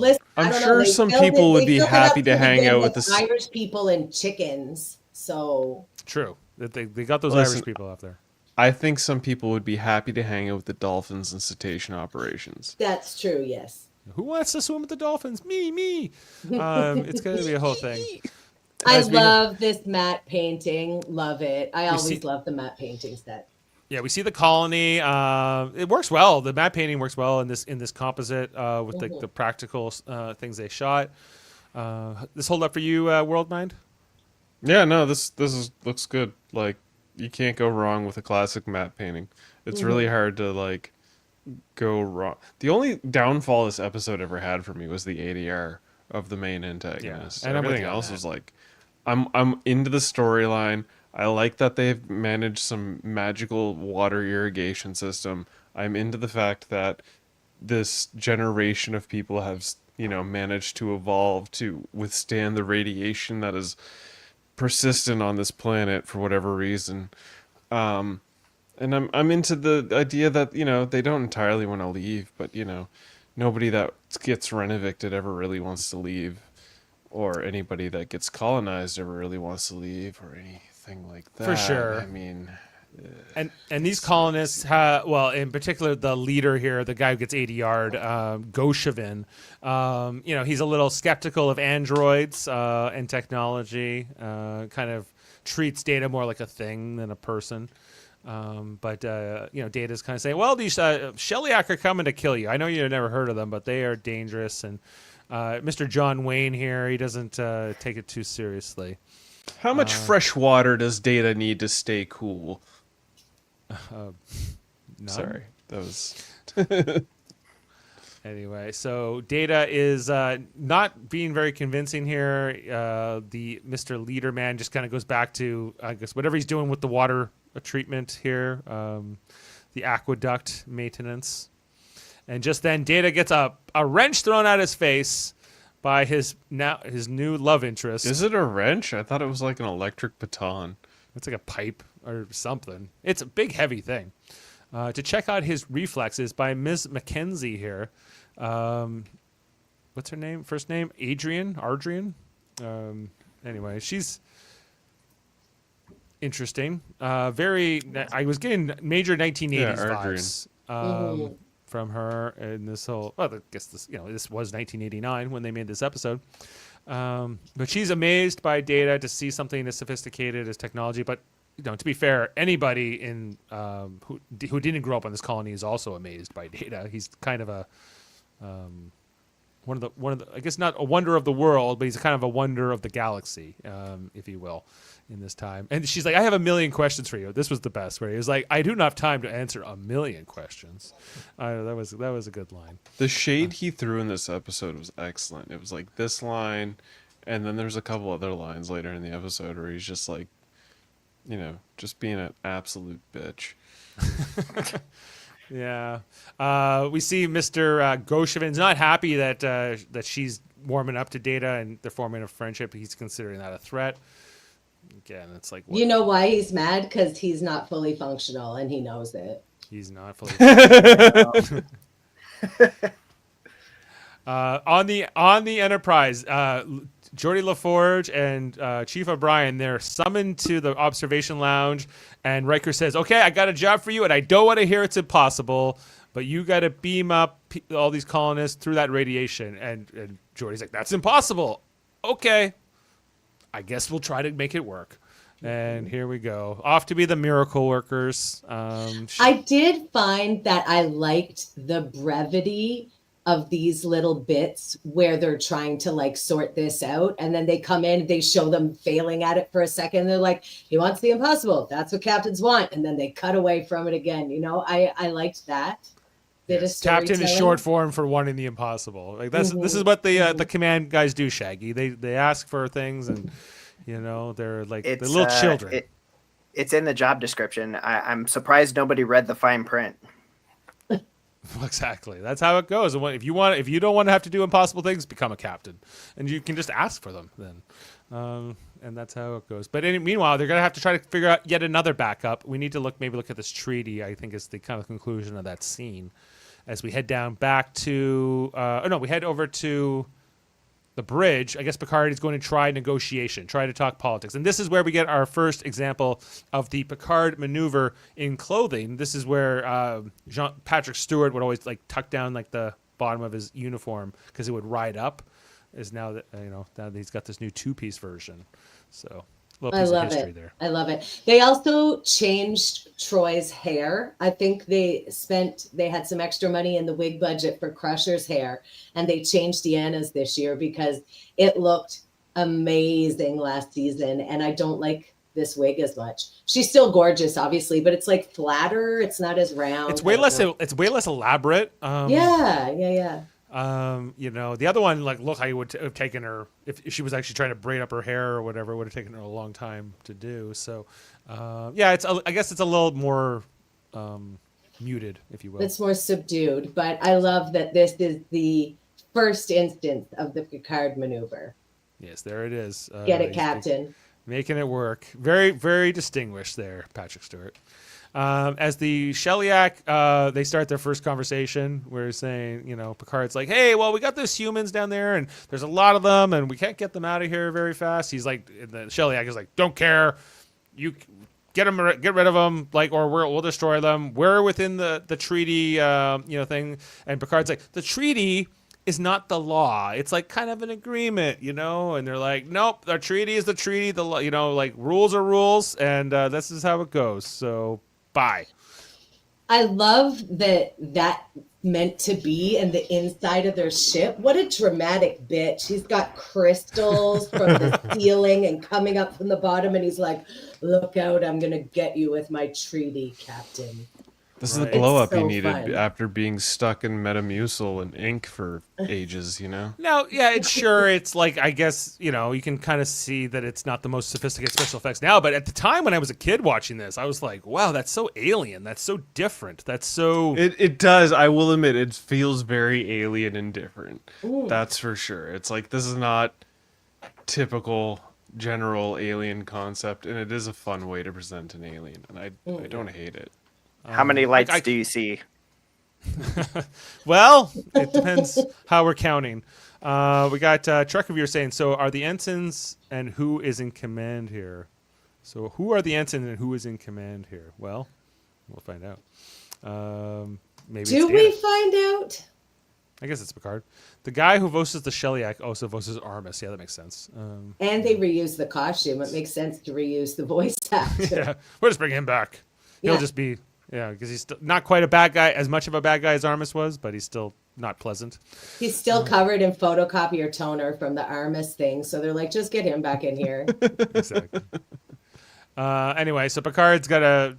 Speaker 5: Listen,
Speaker 4: I'm
Speaker 5: I don't
Speaker 4: sure
Speaker 5: know, they
Speaker 4: some
Speaker 5: filled
Speaker 4: people
Speaker 5: it-
Speaker 4: would
Speaker 5: they
Speaker 4: be
Speaker 5: filled it
Speaker 4: happy
Speaker 5: up
Speaker 4: to
Speaker 5: pretty
Speaker 4: hang
Speaker 5: good
Speaker 4: out with
Speaker 5: with
Speaker 4: the
Speaker 5: Irish people and chickens. So
Speaker 3: True. They got those
Speaker 4: Listen,
Speaker 3: Irish people out there.
Speaker 4: I think some people would be happy to hang out with the dolphins and cetacean operations.
Speaker 5: that's true. Yes.
Speaker 3: Who wants to swim with the dolphins? Me. It's going to be a whole thing.
Speaker 5: I
Speaker 3: As we-
Speaker 5: love this matte painting. Love it. I always
Speaker 3: see-
Speaker 5: love the matte paintings that.
Speaker 3: Yeah, we see the colony. It works well. The matte painting works well in this composite with the practical things they shot. This hold up for you, Worldmind?
Speaker 4: Yeah, no, this looks good. Like, you can't go wrong with a classic matte painting. It's really hard to like go wrong. The only downfall this episode ever had for me was the ADR of the main antagonist.
Speaker 3: and I'm with
Speaker 4: Everything
Speaker 3: you on
Speaker 4: else
Speaker 3: that.
Speaker 4: was like, I'm into the storyline. I like that they've managed some magical water irrigation system. I'm into the fact that this generation of people have, managed to evolve to withstand the radiation that is persistent on this planet for whatever reason. And I'm into the idea that, they don't entirely want to leave, but, nobody that gets Renevicted ever really wants to leave, or anybody that gets colonized ever really wants to leave, or anything like that.
Speaker 3: For sure.
Speaker 4: I mean,
Speaker 3: And these colonists, well, in particular, the leader here, the guy who gets ADR'd, Goshavin, he's a little skeptical of androids and technology, kind of treats Data more like a thing than a person. But Data's kind of saying, well, these Shellyak are coming to kill you. I know you've never heard of them, but they are dangerous. And Mr. John Wayne here, he doesn't take it too seriously.
Speaker 4: how much fresh water does Data need to stay cool?
Speaker 3: None?
Speaker 4: Sorry, that was...
Speaker 3: Anyway, so Data is not being very convincing here. The Mr. Leader man just kind of goes back to, I guess, whatever he's doing with the water treatment here, the aqueduct maintenance. And just then Data gets a wrench thrown at his face by his new love interest.
Speaker 4: Is it a wrench? I thought it was like an electric baton.
Speaker 3: It's like a pipe or something. It's a big, heavy thing. To check out his reflexes by Ms. Mackenzie here. What's her name? First name? Ardrian? Anyway, she's interesting. I was getting major 1980s vibes from her in this whole... Well, I guess this was 1989 when they made this episode. But she's amazed by Data to see something as sophisticated as technology, but to be fair, anybody in who didn't grow up on this colony is also amazed by Data. He's kind of a one of the I guess not a wonder of the world, but he's kind of a wonder of the galaxy, if you will, in this time. And she's like, I have a million questions for you. This was the best, where he was like, I do not have time to answer a million questions. That was a good line.
Speaker 4: The shade he threw in this episode was excellent. It was like this line, and then there's a couple other lines later in the episode where he's just like, just being an absolute bitch.
Speaker 3: Yeah. We see Mr. Goshavin's not happy that she's warming up to Data and they're forming a friendship. He's considering that a threat. Again, it's like...
Speaker 5: You know why he's mad? Because he's not fully functional, and he knows it.
Speaker 3: He's not fully functional. On the Enterprise, Geordie LaForge and Chief O'Brien, they're summoned to the observation lounge, and Riker says, okay, I got a job for you, and I don't want to hear it's impossible, but you got to beam up all these colonists through that radiation. And Geordie's like, that's impossible. Okay, I guess we'll try to make it work. And here we go. Off to be the miracle workers.
Speaker 5: I did find that I liked the brevity of these little bits where they're trying to like sort this out, and then they come in, they show them failing at it for a second. They're like, he wants the impossible. That's what captains want. And then they cut away from it again. I liked that.
Speaker 3: Captain is short form for wanting the impossible. Like this is what the command guys do, Shaggy. They ask for things, and they're like they're little children.
Speaker 6: It's in the job description. I'm surprised nobody read the fine print.
Speaker 3: Exactly. That's how it goes. If you don't want to have to do impossible things, become a captain, and you can just ask for them then. And that's how it goes. But meanwhile, they're gonna have to try to figure out yet another backup. We need to look at this treaty. I think is the kind of conclusion of that scene, as we head down back to. We head over to the bridge, I guess Picard is going to try negotiation, try to talk politics. And this is where we get our first example of the Picard maneuver in clothing. This is where Patrick Stewart would always like tuck down like the bottom of his uniform because it would ride up. Is now that now that he's got this new 2-piece version. So little piece of history there.
Speaker 5: I love it. They also changed Troy's hair. I think they had some extra money in the wig budget for Crusher's hair, and they changed Deanna's this year because it looked amazing last season, and I don't like this wig as much. She's still gorgeous, obviously, but it's like flatter. It's not as round.
Speaker 3: It's way less elaborate.
Speaker 5: Yeah.
Speaker 3: The other one, like, look, I would have taken her if she was actually trying to braid up her hair or whatever. It would have taken her a long time to do. So, I guess it's a little more muted, if you will.
Speaker 5: It's more subdued, but I love that this is the first instance of the Picard maneuver.
Speaker 3: Yes, there it is.
Speaker 5: Get it, Captain.
Speaker 3: Making it work. Very, very distinguished there, Patrick Stewart. As the Shellyak, they start their first conversation. We're saying, Picard's like, hey, well, we got these humans down there, and there's a lot of them, and we can't get them out of here very fast. He's like, the Shellyak is like, don't care. You get rid of them, like, or we'll destroy them. We're within the treaty, thing. And Picard's like, the treaty is not the law. It's like kind of an agreement, and they're like, nope, the treaty is the treaty. The law, like rules are rules, and this is how it goes. So bye.
Speaker 5: I love that meant to be in the inside of their ship. What a dramatic bit. He's got crystals from the ceiling and coming up from the bottom, and he's like, look out, I'm going to get you with my treaty, Captain.
Speaker 4: This is the glow up he needed after being stuck in Metamucil and ink for ages,
Speaker 3: No, yeah, it's like, I guess, you can kind of see that it's not the most sophisticated special effects now, but at the time when I was a kid watching this, I was like, wow, that's so alien. That's so different. That's so...
Speaker 4: It does. I will admit, it feels very alien and different. Ooh. That's for sure. It's like, this is not typical general alien concept, and it is a fun way to present an alien, and I don't hate it.
Speaker 6: How many lights do you see?
Speaker 3: Well, it depends how we're counting. We got Truck Reviewer saying, so are the ensigns and who is in command here? So who are the ensigns and who is in command here? Well, we'll find out. Maybe
Speaker 5: do we find out?
Speaker 3: I guess it's Picard. The guy who voices the Shellyak also voices Armus. Yeah, that makes sense.
Speaker 5: And they reuse the costume. It makes sense to reuse the voice actor.
Speaker 3: Yeah, we'll just bring him back. He'll just be... Yeah, because he's not quite a bad guy, as much of a bad guy as Armus was, but he's still not pleasant.
Speaker 5: He's still covered in photocopier toner from the Armus thing, so they're like, just get him back in here.
Speaker 3: Exactly. Anyway, so Picard's got to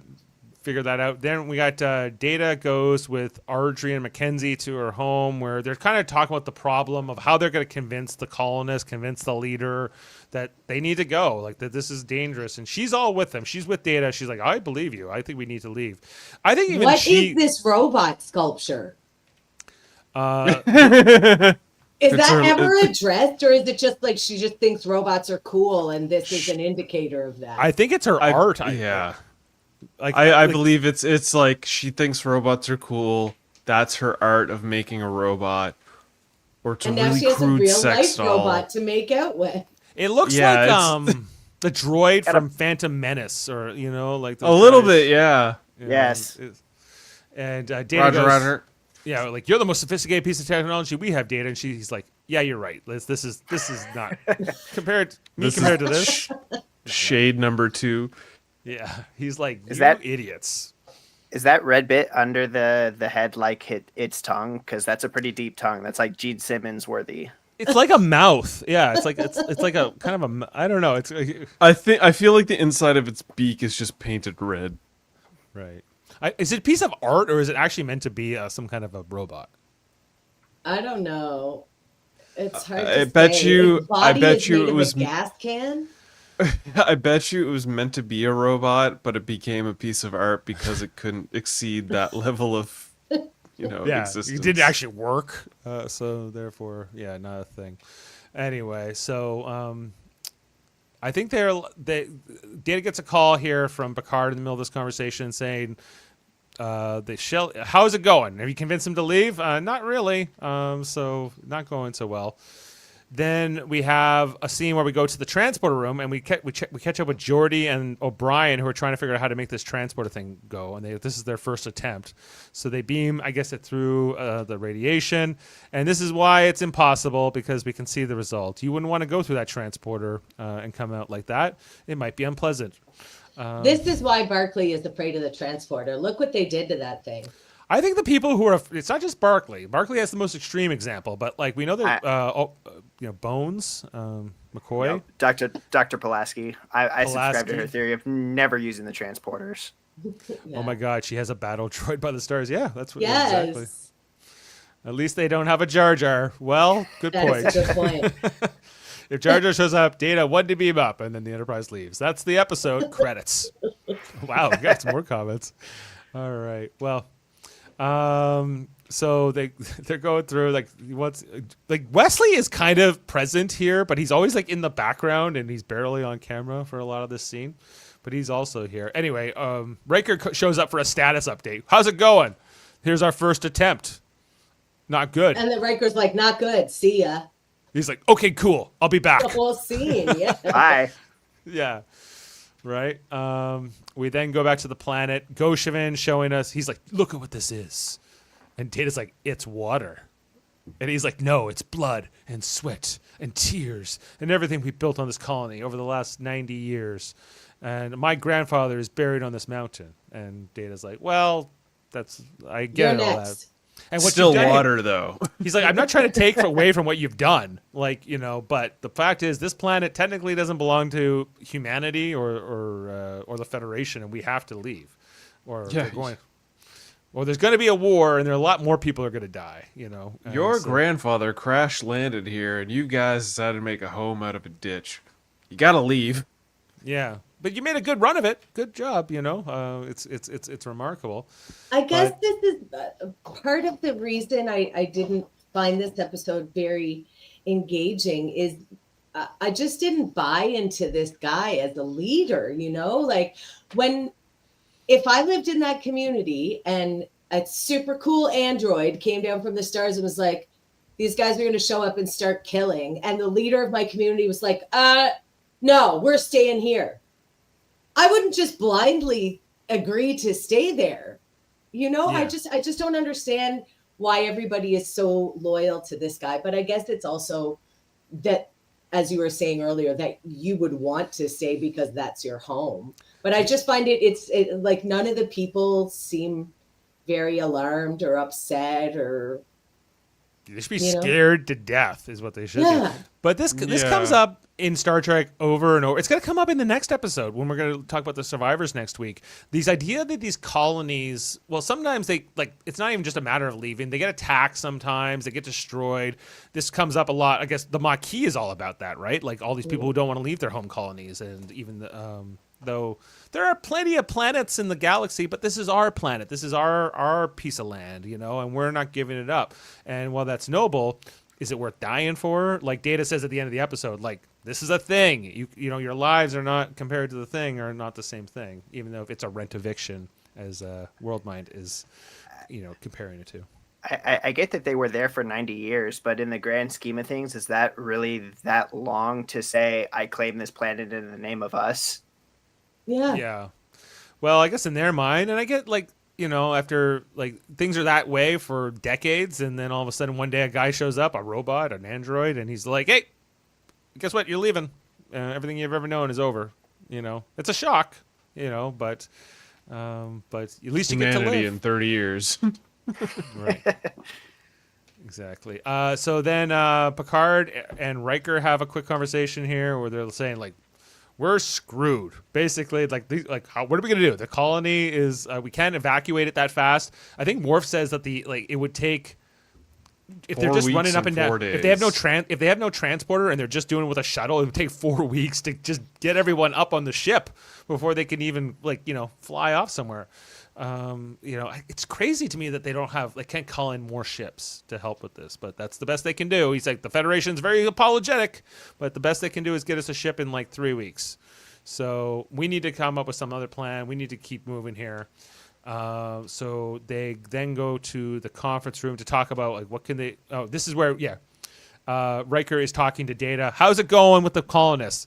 Speaker 3: figure that out. Then we got Data goes with Ardry and Mackenzie to her home, where they're kind of talking about the problem of how they're going to convince the colonists, convince the leader that they need to go, like that this is dangerous. And she's all with them. She's with Data. She's like, I believe you. I think we need to leave. I think even
Speaker 5: What is this robot sculpture? Is that ever addressed, or is it just like she just thinks robots are cool and this is an indicator of that?
Speaker 3: I think it's her art.
Speaker 4: Yeah. I believe it's like she thinks robots are cool. That's her art of making a robot, or it's
Speaker 5: and
Speaker 4: a
Speaker 5: now
Speaker 4: really
Speaker 5: she has
Speaker 4: crude
Speaker 5: a real
Speaker 4: sex
Speaker 5: life
Speaker 4: doll.
Speaker 5: robot to make out with.
Speaker 3: It looks like the droid from Phantom Menace, or like
Speaker 4: a little bit, yeah.
Speaker 6: Yes.
Speaker 3: And Data
Speaker 4: Roger,
Speaker 3: goes,
Speaker 4: Roger.
Speaker 3: Yeah, like you're the most sophisticated piece of technology we have, Data, and he's like, yeah, you're right. This is not compared to this.
Speaker 4: Shade number 2.
Speaker 3: Yeah, he's like, idiots.
Speaker 6: Is that red bit under the head like its tongue? Because that's a pretty deep tongue. That's like Gene Simmons worthy.
Speaker 3: It's like a mouth. Yeah, it's like a kind of a, I don't know. It's
Speaker 4: I feel like the inside of its beak is just painted red.
Speaker 3: Right. Is it a piece of art, or is it actually meant to be some kind of a robot?
Speaker 5: I don't know. It's hard to
Speaker 4: I
Speaker 5: say.
Speaker 4: bet you
Speaker 5: It
Speaker 4: it was
Speaker 5: a gas can.
Speaker 4: I bet you it was meant to be a robot, but it became a piece of art because it couldn't exceed that level of, existence.
Speaker 3: It didn't actually work, so therefore, not a thing. Anyway, so I think Data gets a call here from Picard in the middle of this conversation saying, how's it going? Have you convinced him to leave? Not really. So not going so well. Then we have a scene where we go to the transporter room and we catch up with Geordi and O'Brien, who are trying to figure out how to make this transporter thing go. And this is their first attempt. So they beam, I guess, it through the radiation. And this is why it's impossible, because we can see the result. You wouldn't want to go through that transporter and come out like that. It might be unpleasant.
Speaker 5: This is why Barclay is afraid of the transporter. Look what they did to that thing.
Speaker 3: I think the people who are, it's not just Barclay. Barclay has the most extreme example, but like we know that, Bones, McCoy.
Speaker 6: Yep. Dr. Pulaski. I subscribe to
Speaker 3: Pulaski.
Speaker 6: her theory of never using the transporters.
Speaker 3: Oh my God, she has a battle droid by the stars. Yeah, that's what
Speaker 5: Yes.
Speaker 3: exactly. At least they don't have a Jar Jar. Well, good point.
Speaker 5: That's a good point.
Speaker 3: If Jar Jar shows up, Data, when to beam up, and then the Enterprise leaves. That's the episode. Credits. Wow, we got some more comments. All right. Well, so they're going through like Wesley is kind of present here, but he's always like in the background and he's barely on camera for a lot of this scene. But he's also here. Anyway, Riker shows up for a status update. How's it going? Here's our first attempt. Not good.
Speaker 5: And the Riker's like, not good. See ya.
Speaker 3: He's like, okay, cool. I'll be back.
Speaker 5: The whole scene. Yeah.
Speaker 6: Bye.
Speaker 3: Yeah. Right. We then go back to the planet. Goshevin showing us. He's like, look at what this is. And Data's like, it's water. And he's like, no, it's blood and sweat and tears and everything we built on this colony over the last 90 years. And my grandfather is buried on this mountain. And Data's like, well, I get
Speaker 5: You're
Speaker 3: all that.
Speaker 5: next.
Speaker 3: And what
Speaker 4: Still
Speaker 3: you've done-
Speaker 4: water, though.
Speaker 3: He's like, I'm not trying to take away from what you've done, but the fact is, this planet technically doesn't belong to humanity or the Federation, and we have to leave, or
Speaker 4: Yeah.
Speaker 3: they're going. Well, there's going to be a war, and there are a lot more people are going to die. And
Speaker 4: Your
Speaker 3: so-
Speaker 4: grandfather crash landed here, and you guys decided to make a home out of a ditch. You gotta leave.
Speaker 3: Yeah, but you made a good run of it. Good job. It's remarkable.
Speaker 5: I guess this is part of the reason I didn't find this episode very engaging is I just didn't buy into this guy as a leader, like if I lived in that community and a super cool android came down from the stars and was like, these guys are going to show up and start killing. And the leader of my community was like, no, we're staying here. I wouldn't just blindly agree to stay there.
Speaker 3: Yeah.
Speaker 5: I just don't understand why everybody is so loyal to this guy. But I guess it's also that, as you were saying earlier, that you would want to stay because that's your home. But I just find it's like none of the people seem very alarmed or upset or.
Speaker 3: They should be scared to death, is what they should
Speaker 5: Yeah.
Speaker 3: be. But this comes up in Star Trek over and over. It's going to come up in the next episode when we're going to talk about the survivors next week. These idea that these colonies, well, sometimes it's not even just a matter of leaving. They get attacked sometimes. They get destroyed. This comes up a lot. I guess the Maquis is all about that, right? Like all these people who don't want to leave their home colonies, and even though there are plenty of planets in the galaxy, but this is our planet. This is our piece of land, and we're not giving it up. And while that's noble, is it worth dying for? Like Data says at the end of the episode, like, this is a thing. Your lives are not, compared to the thing, are not the same thing, even though if it's a rent eviction, as Worldmind is, comparing it to.
Speaker 6: I get that they were there for 90 years, but in the grand scheme of things, is that really that long to say, I claim this planet in the name of us?
Speaker 5: Yeah.
Speaker 3: Yeah. Well, I guess in their mind, and I get after things are that way for decades, and then all of a sudden one day a guy shows up, a robot, an android, and he's like, hey, guess what? You're leaving. Everything you've ever known is over. It's a shock, but at least you get to
Speaker 4: Humanity
Speaker 3: live.
Speaker 4: in 30 years.
Speaker 3: Right. Exactly. So then Picard and Riker have a quick conversation here where they're saying we're screwed. Basically, what are we gonna do? The colony is we can't evacuate it that fast. I think Worf says that it would take, if
Speaker 4: 4
Speaker 3: they're just
Speaker 4: weeks
Speaker 3: running up and
Speaker 4: and 4
Speaker 3: down, if they have
Speaker 4: days.
Speaker 3: if they have no transporter and they're just doing it with a shuttle, it would take 4 weeks to just get everyone up on the ship before they can even fly off somewhere. It's crazy to me that they can't call in more ships to help with this, but that's the best they can do. He's like, the Federation's very apologetic, but the best they can do is get us a ship in 3 weeks. So we need to come up with some other plan. We need to keep moving here. So they then go to the conference room to talk about what can they. Oh, this is where Riker is talking to Data. How's it going with the colonists?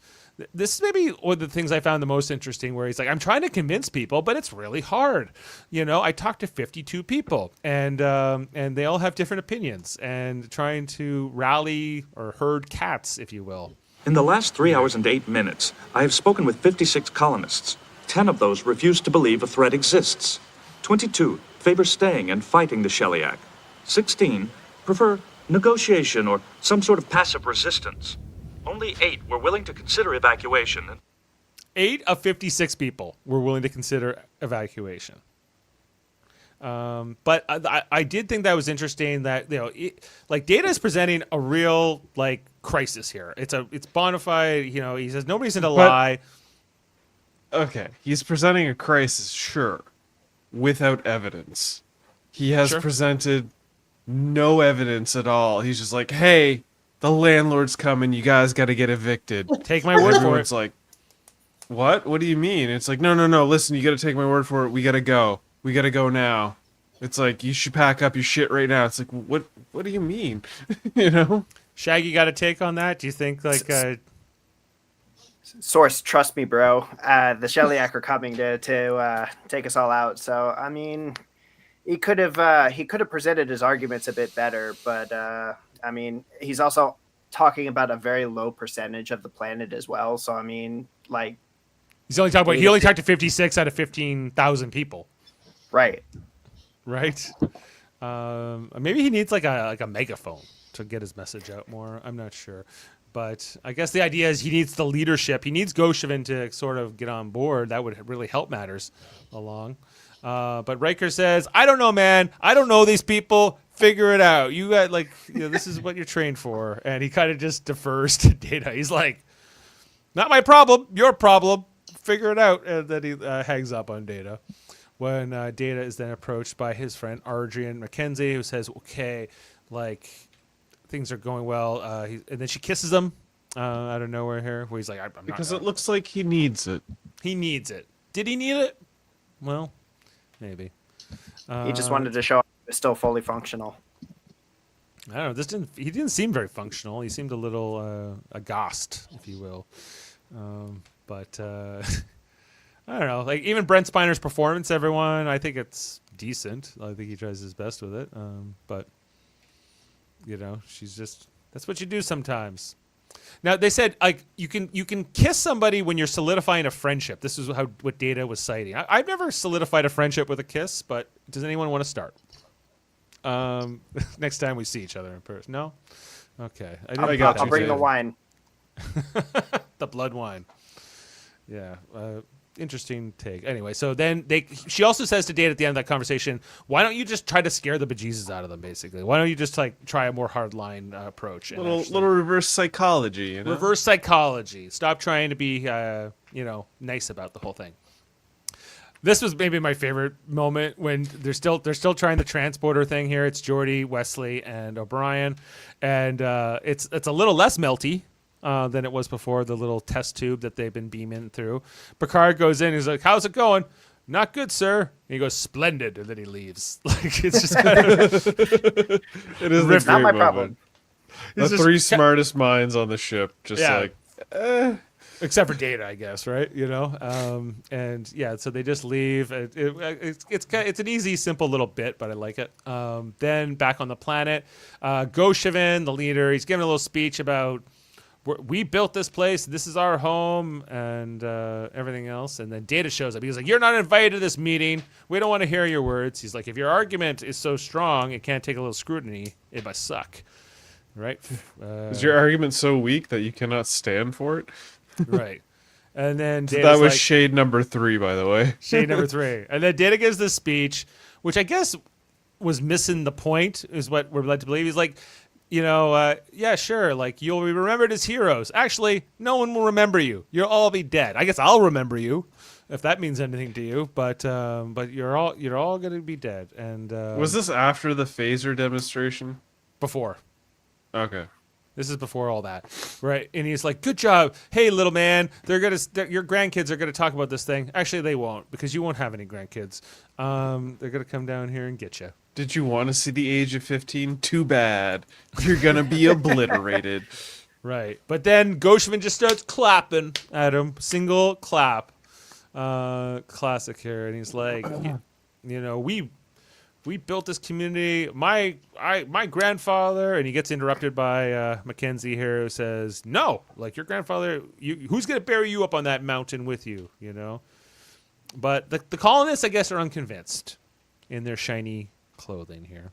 Speaker 3: This is maybe one of the things I found the most interesting, where he's like, I'm trying to convince people, but it's really hard. I talked to 52 people, and they all have different opinions, and trying to rally or herd cats, if you will.
Speaker 8: In the last 3 hours and 8 minutes, I have spoken with 56 colonists. 10 of those refuse to believe a threat exists. 22 favor staying and fighting the Shellyak. 16 prefer negotiation or some sort of passive resistance. Only 8 were willing to consider evacuation.
Speaker 3: 8 of 56 people were willing to consider evacuation. But I did think that was interesting that, Data is presenting a real, crisis here. It's bona fide, he says no reason to lie.
Speaker 4: Okay, he's presenting a crisis, sure, without evidence. He has presented no evidence at all. He's just like, hey, the landlord's coming, you guys got to get evicted.
Speaker 3: Take my word for it.
Speaker 4: Everyone's like, what? What do you mean? It's like, no, listen, you got to take my word for it. We got to go. We got to go now. It's like, you should pack up your shit right now. It's like, what do you mean?
Speaker 3: Shaggy got a take on that? Do you think,
Speaker 6: Source, trust me, bro. The Shellyak are coming to take us all out. So, I mean, he could have presented his arguments a bit better, but I mean, he's also talking about a very low percentage of the planet as well. So, I mean,
Speaker 3: he only talked to 56 out of 15,000 people.
Speaker 6: Right.
Speaker 3: Maybe he needs like a megaphone to get his message out more. I'm not sure. But I guess the idea is he needs the leadership. He needs Goshevin to sort of get on board. That would really help matters along. But Riker says, I don't know, man. I don't know these people. Figure it out. You got this is what you're trained for. And he kind of just defers to Data. He's like, not my problem, your problem. Figure it out. And then he hangs up on Data. When Data is then approached by his friend Adrian Mackenzie, who says, okay, things are going well. And then she kisses him out of nowhere here, where he's like, I'm
Speaker 4: because
Speaker 3: not,
Speaker 4: it looks like he needs it.
Speaker 3: He needs it. Did he need it? Well, maybe.
Speaker 6: He just wanted to show up he was still fully functional.
Speaker 3: I don't know. He didn't seem very functional. He seemed a little aghast, if you will. But I don't know. Even Brent Spiner's performance, everyone, I think it's decent. I think he tries his best with it. But she's just, that's what you do sometimes. Now they said you can kiss somebody when you're solidifying a friendship. This is what Data was citing. I've never solidified a friendship with a kiss, but does anyone want to start? Next time we see each other in person. No? Okay.
Speaker 6: I'll bring the wine.
Speaker 3: The blood wine. Yeah. Interesting take. Anyway, so then she also says to Data at the end of that conversation, why don't you just try to scare the bejesus out of them, basically? Why don't you just try a more hardline approach?
Speaker 4: Little reverse psychology,
Speaker 3: Reverse psychology. Stop trying to be nice about the whole thing. This was maybe my favorite moment when they're still trying the transporter thing here. It's Geordi, Wesley, and O'Brien, and it's a little less melty than it was before, the little test tube that they've been beaming through. Picard goes in, he's like, how's it going? Not good, sir. And he goes, splendid, and then he leaves. It's just kind of
Speaker 4: it is
Speaker 6: not my problem.
Speaker 4: The three smartest minds on the ship,
Speaker 3: except for Data, I guess, right? And yeah, so they just leave. It's an easy, simple little bit, but I like it. Then back on the planet, Goshevin, the leader, he's giving a little speech about, we built this place, this is our home, and everything else. And then Data shows up. He's like, you're not invited to this meeting. We don't want to hear your words. He's like, if your argument is so strong, it can't take a little scrutiny, it must suck. Right?
Speaker 4: Is your argument so weak that you cannot stand for it?
Speaker 3: Right. And then
Speaker 4: so that was shade number 3, by the way.
Speaker 3: Shade number 3. And then Data gives this speech, which I guess was missing the point, is what we're led to believe. He's like, yeah, sure, you'll be remembered as heroes. Actually, no one will remember you. You'll all be dead. I guess I'll remember you, if that means anything to you. But you're all going to be dead. And
Speaker 4: was this after the phaser demonstration?
Speaker 3: Before.
Speaker 4: Okay.
Speaker 3: This is before all that, right? And he's like, "Good job, hey little man. Your grandkids are gonna talk about this thing. Actually, they won't, because you won't have any grandkids. They're gonna come down here and get you."
Speaker 4: Did you want to see the age of 15? Too bad. You're gonna be obliterated.
Speaker 3: Right. But then Goshman just starts clapping at him. Single clap. Classic here. And he's like, we built this community. My grandfather, and he gets interrupted by Mackenzie here, who says, no, like your grandfather, who's going to bury you up on that mountain with you, But the colonists, I guess, are unconvinced in their shiny clothing here.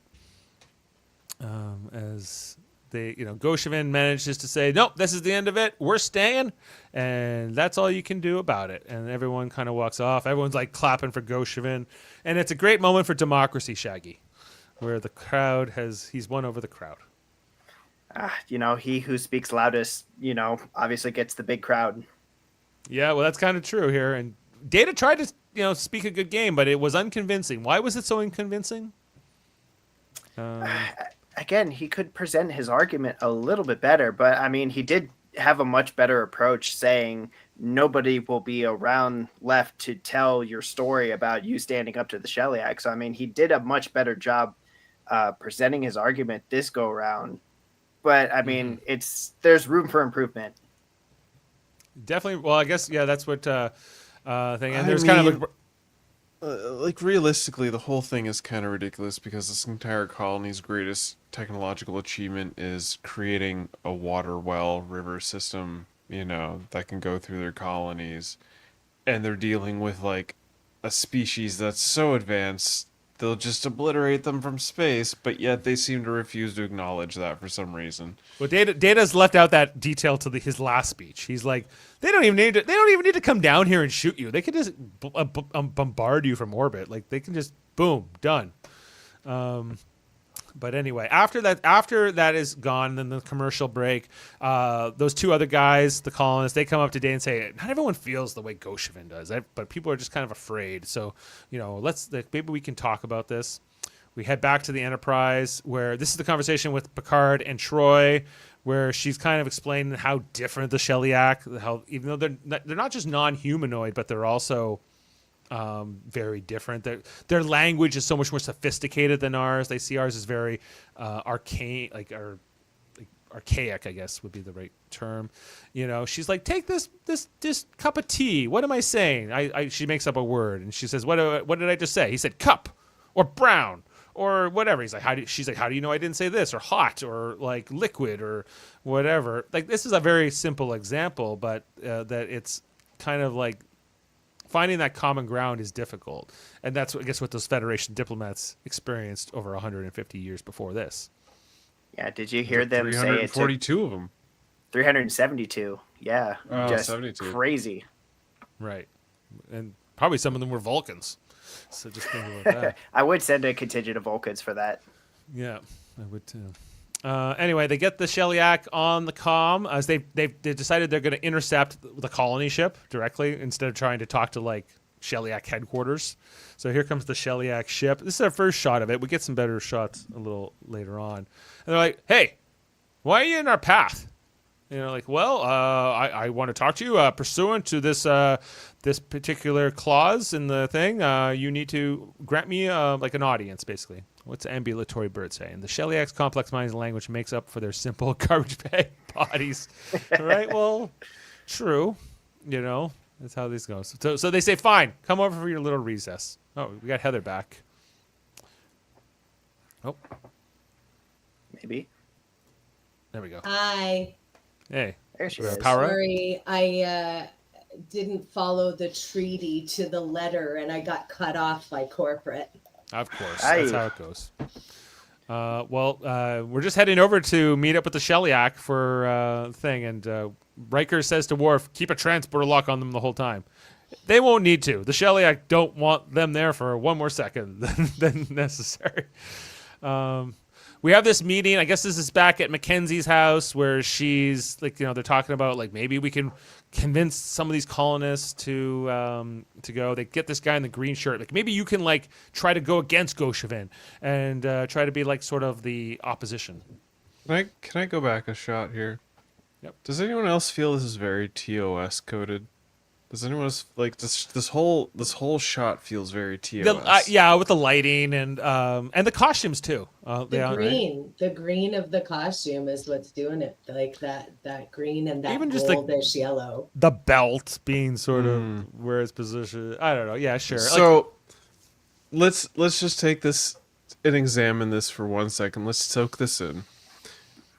Speaker 3: As they, Goshevin manages to say, nope, this is the end of it. We're staying, and that's all you can do about it. And everyone kind of walks off. Everyone's like clapping for Goshevin, and it's a great moment for democracy, Shaggy, where the crowd he's won over the crowd.
Speaker 6: He who speaks loudest, obviously gets the big crowd.
Speaker 3: Yeah, well, that's kind of true here. And Data tried to, speak a good game, but it was unconvincing. Why was it so unconvincing?
Speaker 6: Again, he could present his argument a little bit better, but I mean, he did have a much better approach, saying nobody will be around left to tell your story about you standing up to the Shellyak. So, I mean, he did a much better job presenting his argument this go around. But I mean, there's room for improvement.
Speaker 3: Definitely. Well, I guess that's what thing. And there's kind of
Speaker 4: like realistically, the whole thing is kind of ridiculous because this entire colony's greatest technological achievement is creating a water well river system, that can go through their colonies, and they're dealing with like a species that's so advanced they'll just obliterate them from space, but yet they seem to refuse to acknowledge that for some reason.
Speaker 3: Well, Data's left out that detail to his last speech. He's like, they don't even need to come down here and shoot you. They can just bombard you from orbit. Like they can just boom, done. But anyway, after that is gone, then the commercial break. Those two other guys, the colonists, they come up to Data and say, not everyone feels the way Goshevin does, but people are just kind of afraid. So, maybe we can talk about this. We head back to the Enterprise, where this is the conversation with Picard and Troy, where she's kind of explaining how different the Shellyak, how even though they're not just non-humanoid, but they're also very different. Their language is so much more sophisticated than ours. They see ours as very arcane, archaic, I guess would be the right term. She's like, take this cup of tea. What am I saying? She makes up a word and she says, what did I just say? He said cup or brown or whatever. He's like, she's like, how do you know I didn't say this, or hot, or like liquid, or whatever. Like, this is a very simple example, but that it's kind of like finding that common ground is difficult. And that's, I guess, what those Federation diplomats experienced over 150 years before this.
Speaker 6: Yeah, did you hear them say it?
Speaker 4: 342 of them.
Speaker 6: 372. Yeah. Just
Speaker 4: 72.
Speaker 6: Crazy.
Speaker 3: Right. And probably some of them were Vulcans. So just think about that.
Speaker 6: I would send a contingent of Vulcans for that.
Speaker 3: Yeah, I would too. Anyway, they get the Shellyak on the comm as they decided they're going to intercept the colony ship directly instead of trying to talk to like Shellyak headquarters. So here comes the Shellyak ship. This is our first shot of it. We get some better shots a little later on. And they're like, "Hey, why are you in our path?" I want to talk to you pursuant to this particular clause in the thing. You need to grant me like an audience, basically. What's ambulatory bird say? And the Shellyack's complex minds and language makes up for their simple garbage bag bodies. Right? Well, true. That's how this goes. So they say, fine, come over for your little recess. Oh, we got Heather back. Oh.
Speaker 6: Maybe.
Speaker 3: There we go.
Speaker 5: Hi.
Speaker 3: Hey.
Speaker 6: There she is.
Speaker 3: Power up?
Speaker 5: Sorry, I didn't follow the treaty to the letter and I got cut off by corporate.
Speaker 3: Of course. That's how it goes. We're just heading over to meet up with the Shellyak for thing, and Riker says to Worf, keep a transporter lock on them the whole time. They won't need to. The Shellyak don't want them there for one more second than necessary. We have this meeting. I guess this is back at Mackenzie's house where she's like, they're talking about like maybe we can convince some of these colonists to go. They get this guy in the green shirt. Like maybe you can like try to go against Goshevin and try to be like sort of the opposition.
Speaker 4: Can I go back a shot here?
Speaker 3: Yep.
Speaker 4: Does anyone else feel this is very TOS coded? Does anyone else like this whole shot feels very TOS.
Speaker 3: Yeah, with the lighting and the costumes too.
Speaker 5: The green of the costume is what's doing it. Like that green and that
Speaker 3: Even just
Speaker 5: goldish yellow.
Speaker 3: The belt being sort of where it's positioned. I don't know. Yeah, sure.
Speaker 4: So let's just take this and examine this for 1 second. Let's soak this in,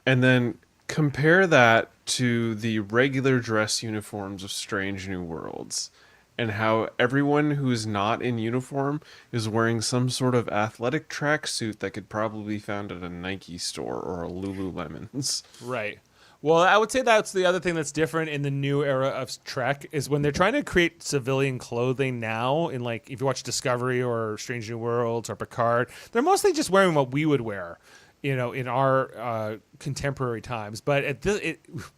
Speaker 4: and then compare that to the regular dress uniforms of Strange New Worlds, and how everyone who is not in uniform is wearing some sort of athletic tracksuit that could probably be found at a Nike store or a Lululemon's.
Speaker 3: Right. Well, I would say that's the other thing that's different in the new era of Trek is when they're trying to create civilian clothing now. In like, if you watch Discovery or Strange New Worlds or Picard, they're mostly just wearing what we would wear, in our contemporary times. But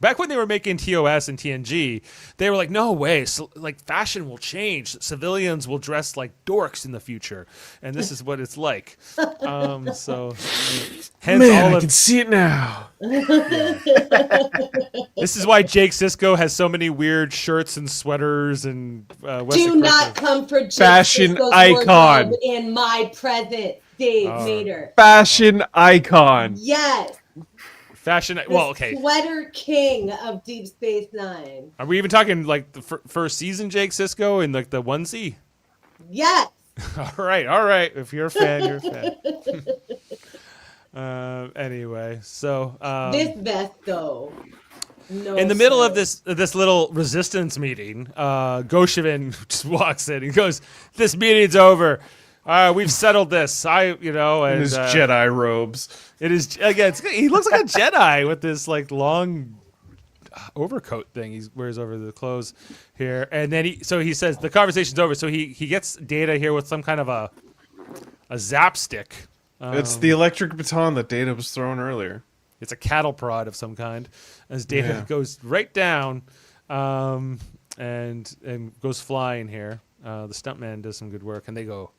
Speaker 3: back when they were making TOS and TNG, they were like, no way, so, like fashion will change. Civilians will dress like dorks in the future, and this is what it's like. So, hence
Speaker 4: Man, I can see it now.
Speaker 3: This is why Jake Sisko has so many weird shirts and sweaters and.
Speaker 5: Do not come for Jake
Speaker 4: fashion
Speaker 5: Sisko's
Speaker 4: icon
Speaker 5: wardrobe in my present, Dave Mater.
Speaker 4: Fashion icon.
Speaker 5: Yes.
Speaker 3: Fashion. Well, okay.
Speaker 5: Sweater king of Deep Space Nine.
Speaker 3: Are we even talking like the first season Jake Sisko in like the onesie?
Speaker 5: Yes.
Speaker 3: All right. If you're a fan, you're a fan. Anyway, so
Speaker 5: this vest though. No,
Speaker 3: in the middle of this little resistance meeting, Goshevin just walks in. He goes, "This meeting's over. We've settled this." And
Speaker 4: his Jedi robes.
Speaker 3: It is again. He looks like a Jedi with this like long overcoat thing he wears over the clothes here, and then he says the conversation's over. So he gets Data here with some kind of a zap stick.
Speaker 4: It's the electric baton that Data was throwing earlier.
Speaker 3: It's a cattle prod of some kind, as Data goes right down, and goes flying here. The stuntman does some good work, and they go,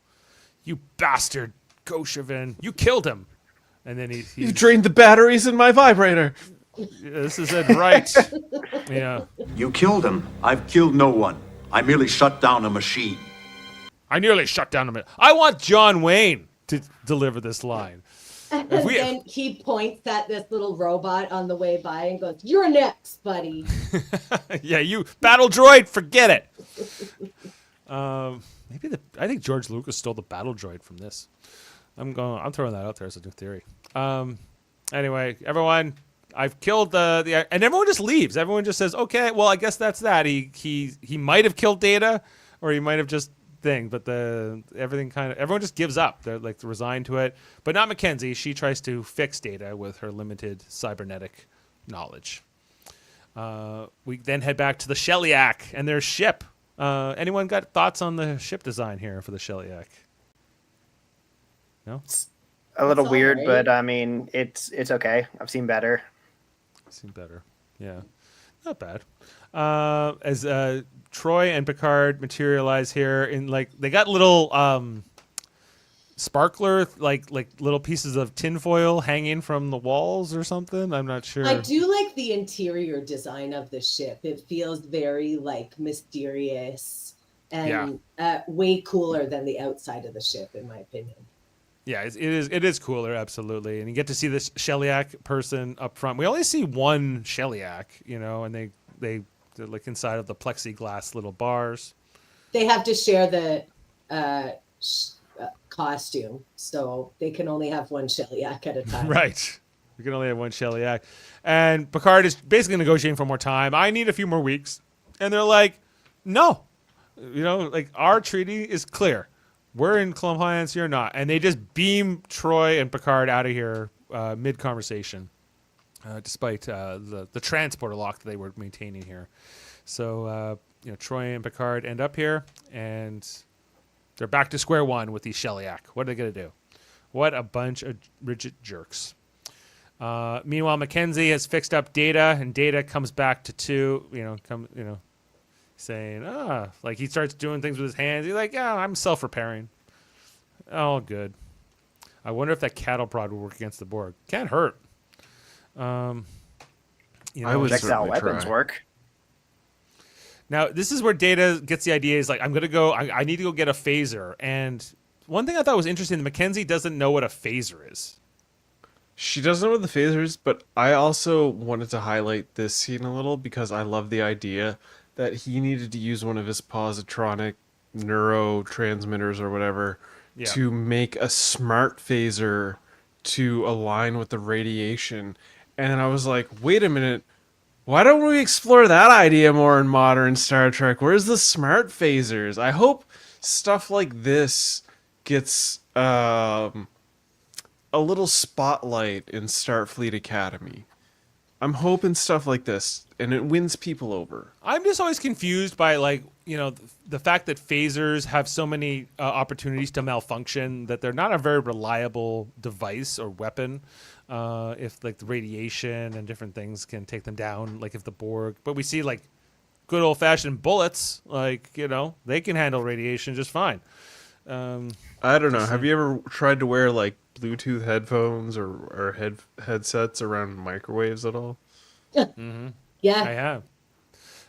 Speaker 3: "You bastard, Goshevin, you killed him!" And then
Speaker 4: you drained the batteries in my vibrator.
Speaker 3: This is it, right? Yeah.
Speaker 9: You killed him. I've killed no one. I merely shut down a machine.
Speaker 3: I nearly shut down a minute. I want John Wayne to deliver this line.
Speaker 5: And then he points at this little robot on the way by and goes, "You're next, buddy."
Speaker 3: Yeah, you battle droid, forget it. I think George Lucas stole the battle droid from this. I'm throwing that out there as a new theory. Anyway, everyone, I've killed the and everyone just leaves. Everyone just says, "Okay, well, I guess that's that." He might have killed Data, or he might have just but everyone just gives up. They're like resigned to it, but not Mackenzie. She tries to fix Data with her limited cybernetic knowledge. We then head back to the Shellyak and their ship. Anyone got thoughts on the ship design here for the Shellyak? No?
Speaker 6: A little weird,
Speaker 5: right.
Speaker 6: but I mean, it's okay. I've seen better.
Speaker 3: Yeah. Not bad. As Troy and Picard materialize here in they got little sparkler like little pieces of tinfoil hanging from the walls or something. I'm not sure.
Speaker 5: I do like the interior design of the ship. It feels very mysterious and way cooler than the outside of the ship, in my opinion.
Speaker 3: Yeah, it is cooler, absolutely. And you get to see this Shellyak person up front. We only see one Shellyak, and they're like inside of the plexiglass little bars.
Speaker 5: They have to share the costume, so they can only have one Shellyak at a time.
Speaker 3: Right. We can only have one Shellyak. And Picard is basically negotiating for more time. I need a few more weeks. And they're like, no. Our treaty is clear. We're in compliance, you're not. And they just beam Troy and Picard out of here mid-conversation, despite the transporter lock that they were maintaining here. So, Troy and Picard end up here, and they're back to square one with these Shellyak. What are they going to do? What a bunch of rigid jerks. Meanwhile, Mackenzie has fixed up Data, and Data comes back to saying, he starts doing things with his hands. He's like, yeah, I'm self-repairing. Oh, good. I wonder if that cattle prod will work against the Borg. Can't hurt.
Speaker 4: I would
Speaker 6: Projectile
Speaker 4: certainly
Speaker 6: weapons
Speaker 4: try.
Speaker 6: work.
Speaker 3: Now, this is where Data gets the idea. Is like, I'm gonna go. I need to go get a phaser. And one thing I thought was interesting: Mackenzie doesn't know what a phaser is.
Speaker 4: She doesn't know what the phaser is, but I also wanted to highlight this scene a little because I love the idea that he needed to use one of his positronic neurotransmitters or whatever to make a smart phaser to align with the radiation. And I was like, wait a minute, why don't we explore that idea more in modern Star Trek? Where's the smart phasers? I hope stuff like this gets a little spotlight in Starfleet Academy. I'm hoping stuff like this, and it wins people over.
Speaker 3: I'm just always confused by, like, you know, the fact that phasers have so many opportunities to malfunction, that they're not a very reliable device or weapon. If, like, the radiation and different things can take them down, like if the Borg. But we see, like, good old-fashioned bullets, like, you know, they can handle radiation just fine.
Speaker 4: I don't know. Have you ever tried to wear, like, Bluetooth headphones or headsets around microwaves at all?
Speaker 3: Mm-hmm.
Speaker 5: Yeah,
Speaker 3: I have.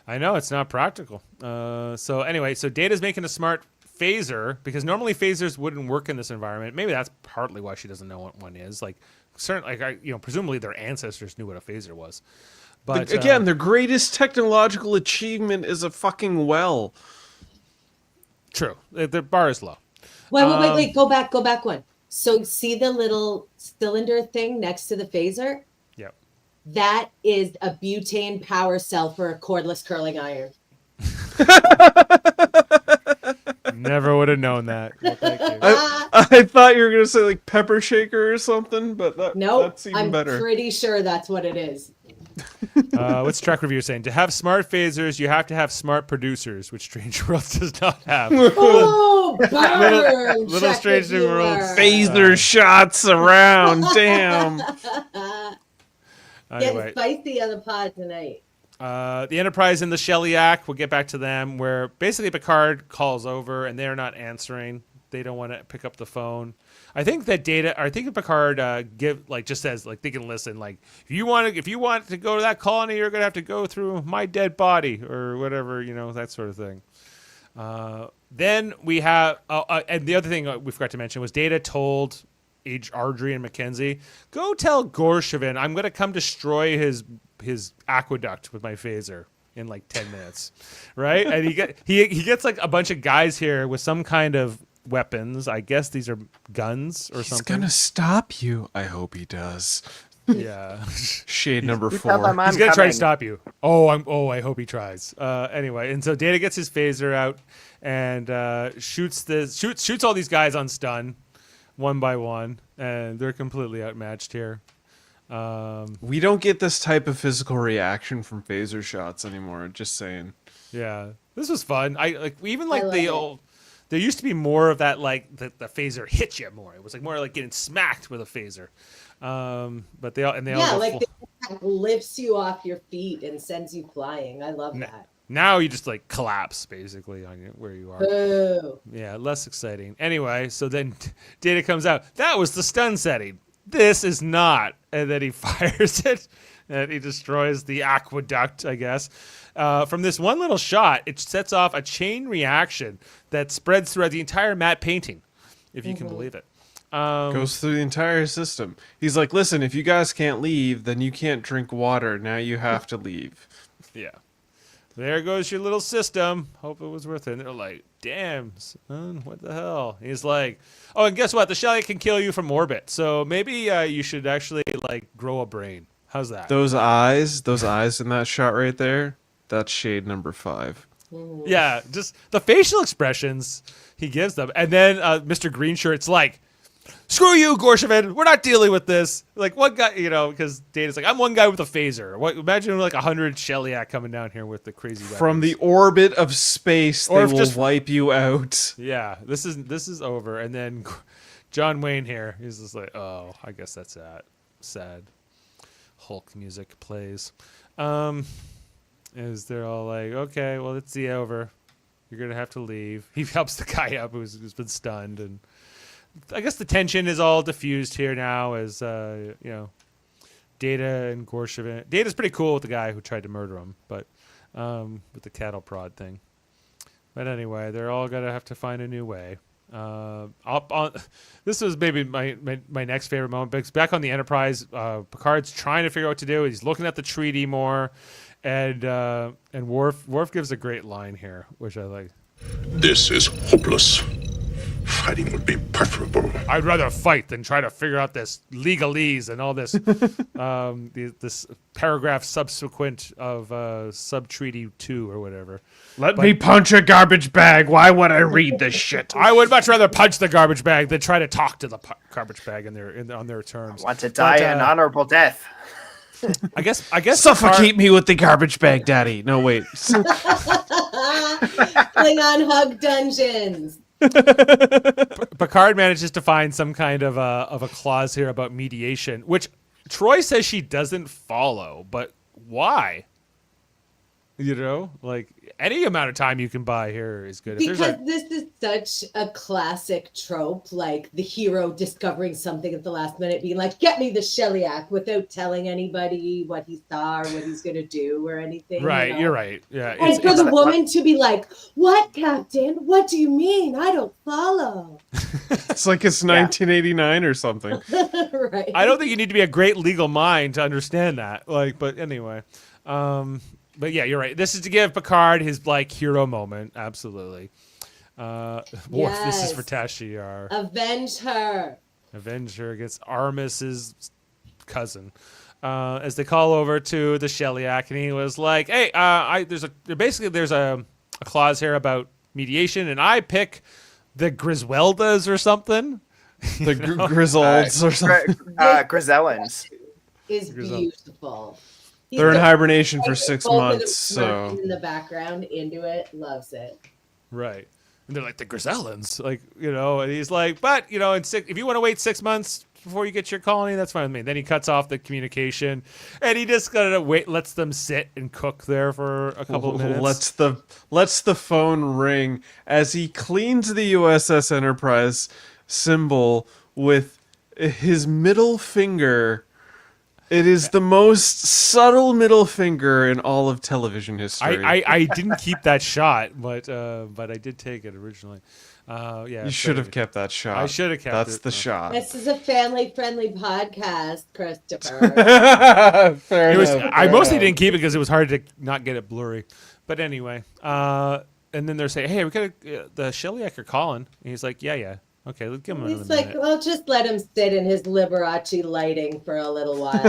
Speaker 3: I know it's not practical. So anyway, so Data's making a smart phaser because normally phasers wouldn't work in this environment. Maybe that's partly why she doesn't know what one is. Like, certainly, like, you know, presumably their ancestors knew what a phaser was. But
Speaker 4: again, their greatest technological achievement is a fucking well.
Speaker 3: True, the bar is low.
Speaker 5: Wait. Go back one. So see the little cylinder thing next to the phaser?
Speaker 3: Yep.
Speaker 5: That is a butane power cell for a cordless curling iron.
Speaker 3: Never would have known that. Well, thank you.
Speaker 4: I thought you were going to say, like, pepper shaker or something, but that's even better.
Speaker 5: I'm pretty sure that's what it is.
Speaker 3: What's Trek Review saying? To have smart phasers, you have to have smart producers, which Strange Worlds does not have.
Speaker 5: Oh, burn!
Speaker 3: Little Strange New Worlds.
Speaker 4: Phaser shots around. Damn.
Speaker 5: Getting spicy on the pod tonight.
Speaker 3: The Enterprise and the Shellyak, we'll get back to them, where basically Picard calls over and they're not answering. They don't want to pick up the phone. I think that Picard just says, like, they can listen. Like, if you want to go to that colony, you're gonna have to go through my dead body or whatever, you know, that sort of thing. Then we have, and the other thing we forgot to mention was Data told Ardry and Mackenzie, go tell Gorshavin I'm gonna come destroy his aqueduct with my phaser in like 10 minutes, right? And he gets like a bunch of guys here with some kind of weapons. I guess these are guns or something.
Speaker 4: He's gonna stop you. I hope he does.
Speaker 3: Yeah.
Speaker 4: Shade number 4.
Speaker 3: He's gonna try to stop you. I hope he tries. Anyway, and so Data gets his phaser out and shoots all these guys on stun, one by one, and they're completely outmatched here.
Speaker 4: We don't get this type of physical reaction from phaser shots anymore. Just saying.
Speaker 3: Yeah, this was fun. There used to be more of that, like the phaser hit you more. It was like more like getting smacked with a phaser. But they all
Speaker 5: the impact lifts you off your feet and sends you flying. I love that.
Speaker 3: Now you just like collapse basically on where you are.
Speaker 5: Boo.
Speaker 3: Yeah, less exciting. Anyway, so then Data comes out. That was the stun setting. This is not. And then he fires it, and he destroys the aqueduct, I guess. From this one little shot, it sets off a chain reaction that spreads throughout the entire matte painting, if you can believe it.
Speaker 4: Goes through the entire system. He's like, listen, if you guys can't leave, then you can't drink water. Now you have to leave.
Speaker 3: Yeah. There goes your little system. Hope it was worth it. And they're like, damn, son, what the hell? He's like, oh, and guess what? The Shellyak can kill you from orbit. So maybe you should actually, like, grow a brain. How's that?
Speaker 4: Those eyes in that shot right there, that's shade number 5.
Speaker 3: Yeah, just the facial expressions he gives them. And then Mr. Greenshirt's like, screw you, Gorshavin. We're not dealing with this. Like, one guy, you know, because Data's like, I'm one guy with a phaser. Imagine like 100 Shellyak coming down here with the crazy weapons.
Speaker 4: From the orbit of space, they will wipe you out.
Speaker 3: Yeah, this is over. And then John Wayne here, he's just like, oh, I guess that's sad. Hulk music plays. Is they're all like, okay, well, it's the over. You're gonna have to leave. He helps the guy up who's been stunned, and I guess the tension is all diffused here now as Data and Gorshavin. Data's pretty cool with the guy who tried to murder him, but with the cattle prod thing. But anyway, they're all gonna have to find a new way. This was maybe my next favorite moment because back on the Enterprise, Picard's trying to figure out what to do. He's looking at the treaty more, and Worf gives a great line here, which I like.
Speaker 2: This is hopeless. Fighting would be preferable.
Speaker 3: I'd rather fight than try to figure out this legalese and all this this paragraph subsequent of sub-treaty 2 or whatever.
Speaker 4: Let me punch a garbage bag. Why would I read this shit?
Speaker 3: I would much rather punch the garbage bag than try to talk to the garbage bag on their terms.
Speaker 6: Want to die an honorable death.
Speaker 3: I guess
Speaker 4: Suffocate me with the garbage bag, Daddy. No, wait.
Speaker 5: Klingon hug dungeons.
Speaker 3: Picard manages to find some kind of a clause here about mediation, which Troy says she doesn't follow, but why? You know, like any amount of time you can buy here is good.
Speaker 5: Because this is such a classic trope, like the hero discovering something at the last minute, being like, "Get me the Shellyak," without telling anybody what he saw or what he's going to do or anything.
Speaker 3: Right,
Speaker 5: you know?
Speaker 3: You're right. Yeah,
Speaker 5: And for the woman to be like, "What, Captain? What do you mean? I don't follow."
Speaker 4: It's like it's 1989 or something.
Speaker 5: Right.
Speaker 3: I don't think you need to be a great legal mind to understand that. Like, but anyway. But yeah, you're right. This is to give Picard his like hero moment. Absolutely. Worf, this is for Tashiar.
Speaker 5: Avenge her.
Speaker 3: Avenge her against Armis's cousin. As they call over to the Shellyak, and he was like, "Hey, there's a clause here about mediation, and I pick the Grisweldas or something."
Speaker 4: The Grizzolds or something.
Speaker 6: Grisellans.
Speaker 5: Is beautiful.
Speaker 4: They're in hibernation for 6 months, so
Speaker 5: in the background into it, loves it.
Speaker 3: Right, and they're like the Grisellans, like and he's like, but if you want to wait 6 months before you get your colony, that's fine with me. Then he cuts off the communication, and he just lets them sit and cook there for a couple of minutes.
Speaker 4: Lets the phone ring as he cleans the U.S.S. Enterprise symbol with his middle finger. It is the most subtle middle finger in all of television history.
Speaker 3: I didn't keep that shot, but I did take it originally. Yeah,
Speaker 4: you should have kept that shot.
Speaker 3: I should have kept it.
Speaker 4: That's the shot.
Speaker 5: This is a family-friendly podcast, Christopher.
Speaker 4: Fair enough.
Speaker 3: I mostly didn't keep it because it was hard to not get it blurry. But anyway, and then they're saying, "Hey, we got the Shellyak are calling." And he's like, "Yeah. Okay, let's give him another minute."
Speaker 5: He's like, "Well, just let him sit in his Liberace lighting for a little while."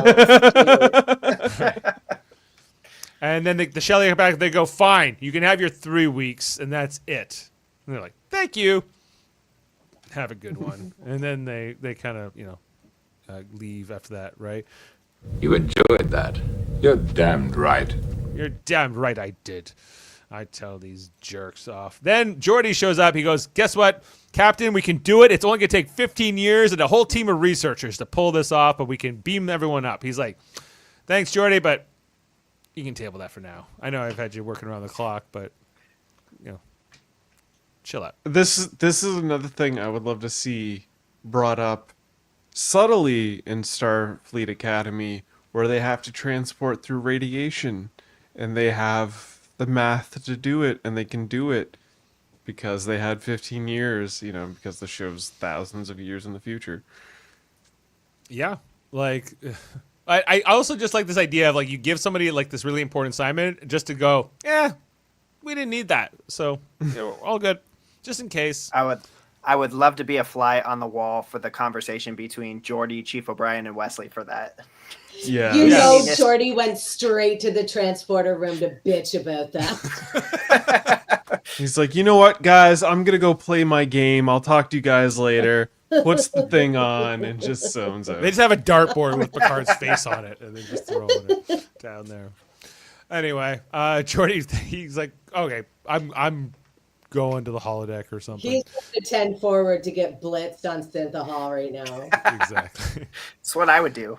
Speaker 3: And then the Shellyak back. They go, "Fine, you can have your 3 weeks, and that's it." And they're like, "Thank you. Have a good one." And then they kind of leave after that, right?
Speaker 1: You enjoyed that. You're damned right.
Speaker 3: You're damned right I did. I tell these jerks off. Then Geordi shows up. He goes, "Guess what, Captain? We can do it. It's only going to take 15 years and a whole team of researchers to pull this off, but we can beam everyone up." He's like, "Thanks, Geordi, but you can table that for now. I know I've had you working around the clock, but, chill out."
Speaker 4: This is another thing I would love to see brought up subtly in Starfleet Academy, where they have to transport through radiation, and they have the math to do it, and they can do it because they had 15 years, because the show's thousands of years in the future.
Speaker 3: Yeah, like I also just like this idea of like you give somebody like this really important assignment just to go, we didn't need that, so we're all good, just in case.
Speaker 6: I would love to be a fly on the wall for the conversation between Geordi, Chief O'Brien, and Wesley for that.
Speaker 4: Yeah.
Speaker 5: Geordi went straight to the transporter room to bitch about that.
Speaker 4: He's like, "You know what, guys? I'm gonna go play my game. I'll talk to you guys later." Puts the thing on and just zones out.
Speaker 3: They just have a dartboard with Picard's face on it, and they're just throwing it down there. Anyway, Geordi, he's like, "Okay, I'm going to the holodeck or something."
Speaker 5: He's going to 10 forward to get blitzed on Synthahol right now.
Speaker 3: Exactly.
Speaker 6: That's what I would do.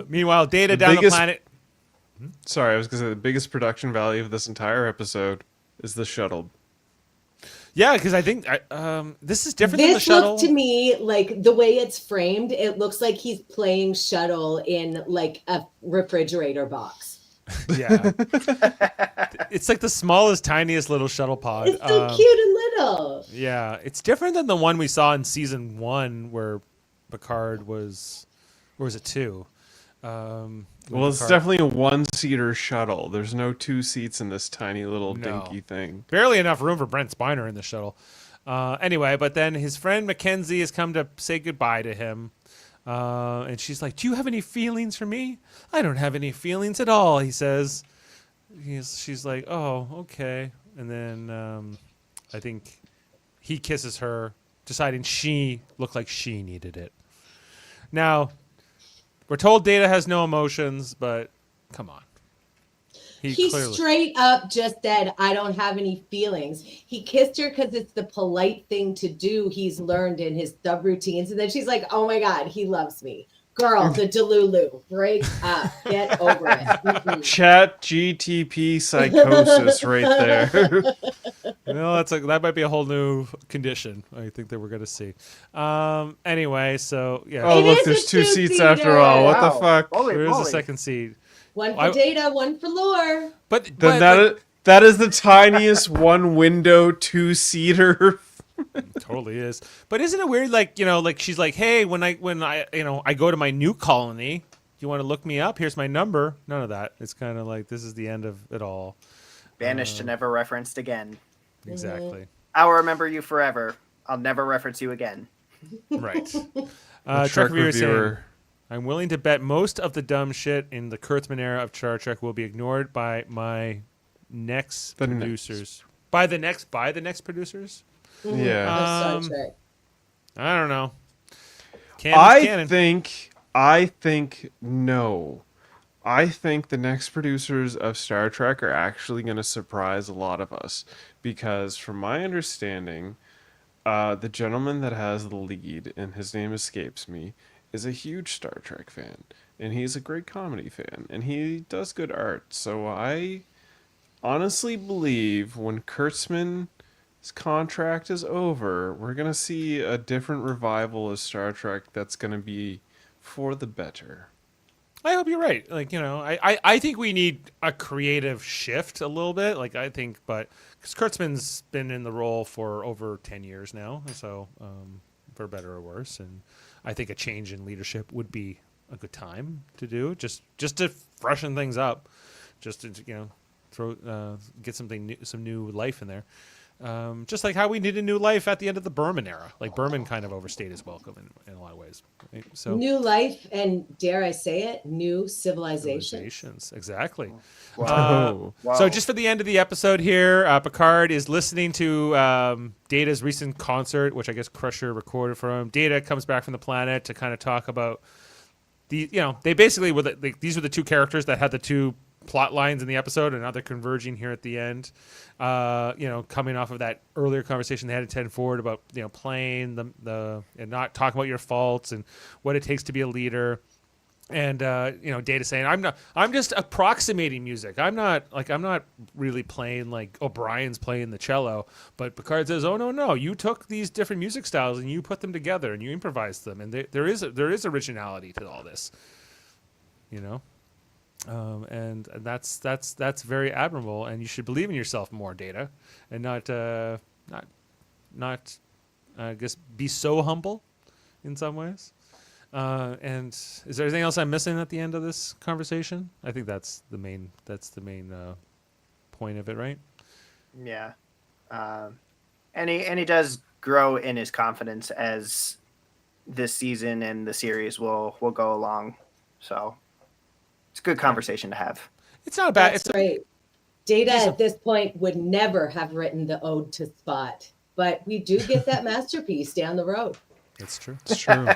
Speaker 3: Meanwhile, Data down the planet.
Speaker 4: Sorry, I was going to say the biggest production value of this entire episode is the shuttle.
Speaker 3: Yeah, because I think this is different than the
Speaker 5: This
Speaker 3: shuttle.
Speaker 5: looks to me like the way it's framed, it looks like he's playing shuttle in like a refrigerator box.
Speaker 3: Yeah. It's like the smallest, tiniest little shuttle pod.
Speaker 5: It's so cute and little.
Speaker 3: Yeah, it's different than the one we saw in season 1 where Picard was, or was it 2?
Speaker 4: Well, it's definitely a one-seater shuttle. There's no 2 seats in this tiny little dinky thing.
Speaker 3: Barely enough room for Brent Spiner in the shuttle. Anyway, but then his friend Mackenzie has come to say goodbye to him. And she's like, "Do you have any feelings for me?" "I don't have any feelings at all," he says. She's like, "Oh, okay." And then I think he kisses her, deciding she looked like she needed it. Now, we're told Data has no emotions, but come on.
Speaker 5: He straight up just said, "I don't have any feelings." He kissed her because it's the polite thing to do. He's learned in his subroutines. And then she's like, "Oh my God, he loves me." Girl, the Delulu, break up. Get over it. Mm-mm.
Speaker 4: Chat GTP psychosis right there.
Speaker 3: Well, that might be a whole new condition I think that we're going to see. Anyway, so yeah.
Speaker 4: Oh, look, there's 2 seats after all. What the fuck?
Speaker 3: There's a second seat.
Speaker 5: One for Data, one for Lore.
Speaker 3: But
Speaker 4: that is the tiniest one window 2-seater.
Speaker 3: Totally is. But isn't it weird? Like, like she's like, "Hey, when I I go to my new colony, you want to look me up? Here's my number." None of that. It's kind of like this is the end of it all.
Speaker 6: Banished and never referenced again.
Speaker 3: Exactly.
Speaker 6: I'll remember you forever. I'll never reference you again.
Speaker 3: Right.
Speaker 4: Trek
Speaker 3: Reviewer saying,
Speaker 4: reviewer.
Speaker 3: "I'm willing to bet most of the dumb shit in the Kurtzman era of Star Trek will be ignored by my next producers." By the next producers?
Speaker 4: Yeah.
Speaker 3: I don't know.
Speaker 4: I think no. I think the next producers of Star Trek are actually going to surprise a lot of us because, from my understanding, the gentleman that has the lead, and his name escapes me, is a huge Star Trek fan, and he's a great comedy fan, and he does good art. So I honestly believe when Kurtzman's contract is over, we're going to see a different revival of Star Trek that's going to be for the better.
Speaker 3: I hope you're right. Like, I think we need a creative shift a little bit. Like, I think, but because Kurtzman's been in the role for over 10 years now, so for better or worse, and I think a change in leadership would be a good time to do, just to freshen things up, just to get some new life in there. Just like how we needed new life at the end of the Berman era. Like Berman kind of overstayed his welcome in a lot of ways. Right? So
Speaker 5: new life and, dare I say it, new civilizations.
Speaker 3: Exactly.
Speaker 6: Wow.
Speaker 3: So just for the end of the episode here, Picard is listening to Data's recent concert, which I guess Crusher recorded for him. Data comes back from the planet to kind of talk about they basically were these were the 2 characters that had the 2 plot lines in the episode, and now they're converging here at the end. Coming off of that earlier conversation they had at 10 forward about playing the and not talking about your faults and what it takes to be a leader. And Data saying, I'm just approximating music. I'm not really playing like O'Brien's playing the cello. But Picard says, "Oh no, you took these different music styles and you put them together and you improvised them, and there is originality to all this, and that's very admirable, and you should believe in yourself more, Data, and not I guess be so humble in some ways." And is there anything else I'm missing at the end of this conversation? I think that's the main point of it, right?
Speaker 6: Yeah. And he does grow in his confidence as this season and the series will go along. So it's a good conversation to have.
Speaker 3: It's not bad.
Speaker 5: That's right. Data at this point would never have written the ode to Spot, but we do get that masterpiece down the road.
Speaker 3: It's true.
Speaker 4: It's true.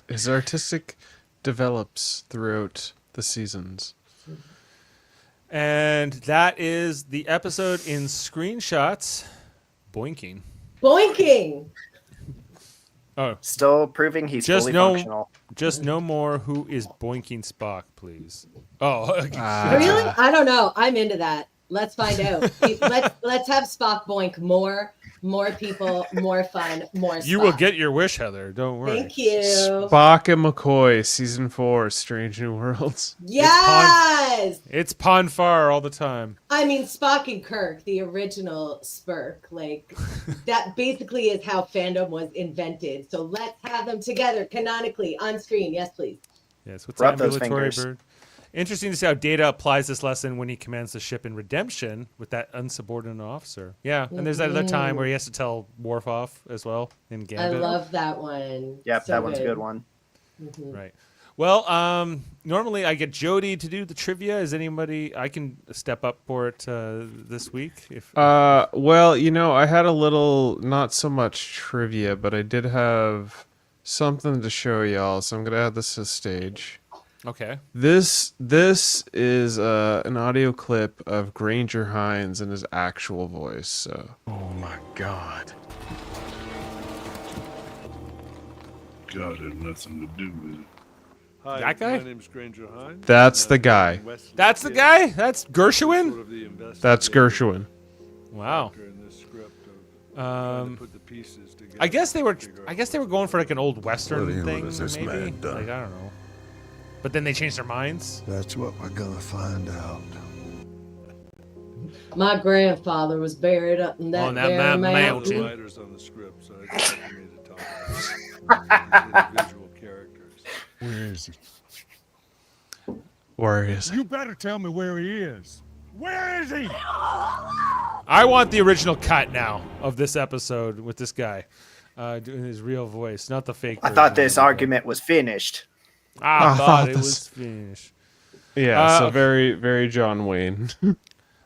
Speaker 4: His artistic develops throughout the seasons.
Speaker 3: And that is the episode in screenshots. Boinking. Oh,
Speaker 6: Still proving he's fully functional.
Speaker 3: Just no more who is boinking Spock, please. Oh,
Speaker 5: really? I don't know. I'm into that. Let's find out. Let's have Spock boink more people, more fun, more Spock.
Speaker 3: You will get your wish, Heather. Don't worry.
Speaker 5: Thank you.
Speaker 4: Spock and McCoy, season 4, Strange New Worlds.
Speaker 5: Yes.
Speaker 3: It's Ponfar all the time.
Speaker 5: I mean, Spock and Kirk, the original Spurk, like that basically is how fandom was invented. So let's have them together canonically on screen. Yes, please.
Speaker 3: Yes, what's
Speaker 6: Rub those
Speaker 3: ambulatory
Speaker 6: fingers.
Speaker 3: bird? Interesting to see how Data applies this lesson when he commands the ship in Redemption with that unsubordinate officer. Yeah, and there's that other time where he has to tell Worf off as well in Gambit.
Speaker 5: I love that one.
Speaker 6: Yep,
Speaker 5: So
Speaker 6: that one's a good one.
Speaker 3: Right. Well, normally I get Jody to do the trivia. Is anybody I can step up for it this week?
Speaker 4: Well, you know, I had a little, not so much trivia, but I did have something to show y'all, so I'm gonna add this to the stage.
Speaker 3: Okay.
Speaker 4: This is an audio clip of Granger Hines in his actual voice. So.
Speaker 2: Oh my God. God had nothing to do with it.
Speaker 10: Hi,
Speaker 3: That guy?
Speaker 10: my name's Granger Hines.
Speaker 4: That's the guy.
Speaker 3: That's the guy? That's Gershwin?
Speaker 4: That's Gershwin.
Speaker 3: Wow.
Speaker 10: In this script of trying to put the pieces together.
Speaker 3: I guess they were going for like an old
Speaker 2: What
Speaker 3: western
Speaker 2: the hell
Speaker 3: thing,
Speaker 2: has this
Speaker 3: maybe.
Speaker 2: man done?
Speaker 3: Like, I don't know. But then they changed their minds.
Speaker 10: That's what we're gonna find out.
Speaker 5: My grandfather was buried up in that,
Speaker 3: On that
Speaker 5: there
Speaker 3: mountain.
Speaker 10: Writers on the script, so I just wanted me to talk about individual characters.
Speaker 2: Where is he?
Speaker 4: Where is he?
Speaker 10: You better tell me where he is. Where is he?
Speaker 3: I want the original cut now of this episode with this guy doing his real voice, not the fake.
Speaker 6: I thought
Speaker 3: version.
Speaker 6: this argument was finished.
Speaker 3: I thought it was finished.
Speaker 4: Yeah, so very, very John Wayne.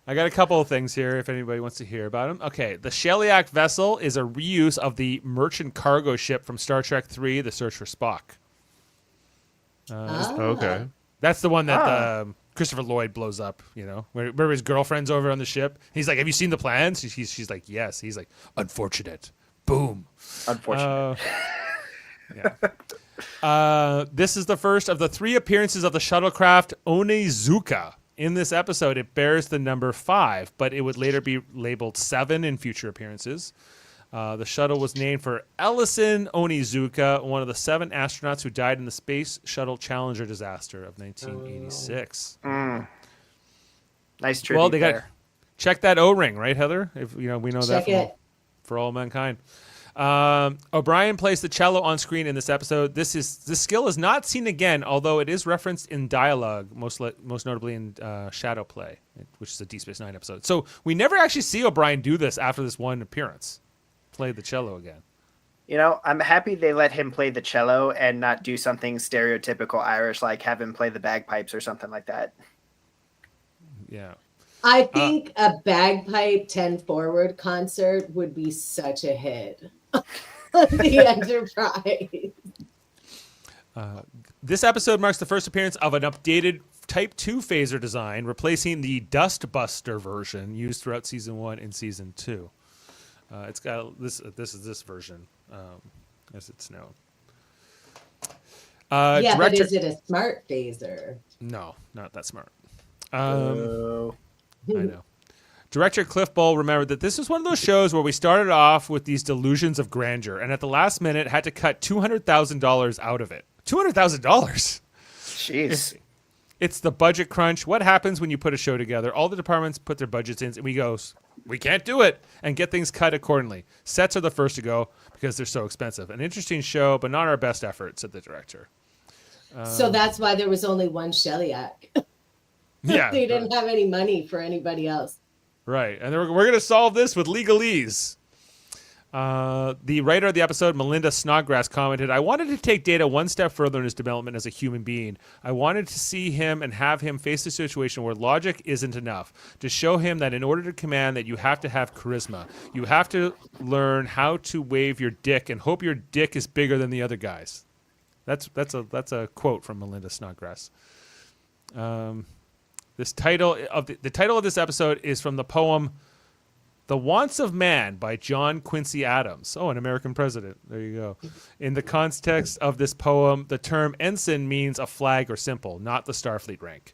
Speaker 3: I got a couple of things here if anybody wants to hear about them. Okay, the Shellyak vessel is a reuse of the merchant cargo ship from Star Trek III, The Search for Spock.
Speaker 4: Okay.
Speaker 3: That's the one that Christopher Lloyd blows up, you know, where his girlfriend's over on the ship. He's like, have you seen the plans? She's like, yes. He's like, unfortunate. Boom.
Speaker 6: Unfortunate.
Speaker 3: This is the first of the 3 appearances of the shuttlecraft Onizuka. In this episode, it bears the number 5, but it would later be labeled 7 in future appearances. The shuttle was named for Ellison Onizuka, one of the 7 astronauts who died in the Space Shuttle Challenger disaster of 1986.
Speaker 6: Nice tribute
Speaker 3: Well, they got
Speaker 6: there.
Speaker 3: check that O-ring, right, Heather? If we know that
Speaker 5: Check it.
Speaker 3: for all mankind. O'Brien plays the cello on screen in this episode. This skill is not seen again, although it is referenced in dialogue, most notably in Shadow Play, which is a Deep Space Nine episode. So we never actually see O'Brien do this after this one appearance, play the cello again.
Speaker 6: You know, I'm happy they let him play the cello and not do something stereotypical Irish, like have him play the bagpipes or something like that.
Speaker 3: Yeah.
Speaker 5: I think a bagpipe 10 forward concert would be such a hit. The Enterprise.
Speaker 3: This episode marks the first appearance of an updated Type 2 phaser design, replacing the Dustbuster version used throughout Season 1 and Season 2. It's got this is this version, as it's known.
Speaker 5: Yeah, but is it a smart phaser?
Speaker 3: No, not that smart. I know. Director Cliff Bole remembered that this was one of those shows where we started off with these delusions of grandeur, and at the last minute had to cut $200,000 out of it. $200,000.
Speaker 6: Jeez.
Speaker 3: It's the budget crunch. What happens when you put a show together? All the departments put their budgets in, and we go, we can't do it, and get things cut accordingly. Sets are the first to go because they're so expensive. An interesting show, but not our best effort, said the director.
Speaker 5: So that's why there was only one Shellyak.
Speaker 3: Yeah.
Speaker 5: They didn't have any money for anybody else.
Speaker 3: Right, and we're going to solve this with legalese. The writer of the episode, Melinda Snodgrass, commented, I wanted to take Data one step further in his development as a human being. I wanted to see him and have him face a situation where logic isn't enough, to show him that in order to command that you have to have charisma. You have to learn how to wave your dick and hope your dick is bigger than the other guys. That's a quote from Melinda Snodgrass. The title of this episode is from the poem "The Wants of Man" by John Quincy Adams. Oh, an American president. There you go. In the context of this poem, the term ensign means a flag or symbol, not the Starfleet rank.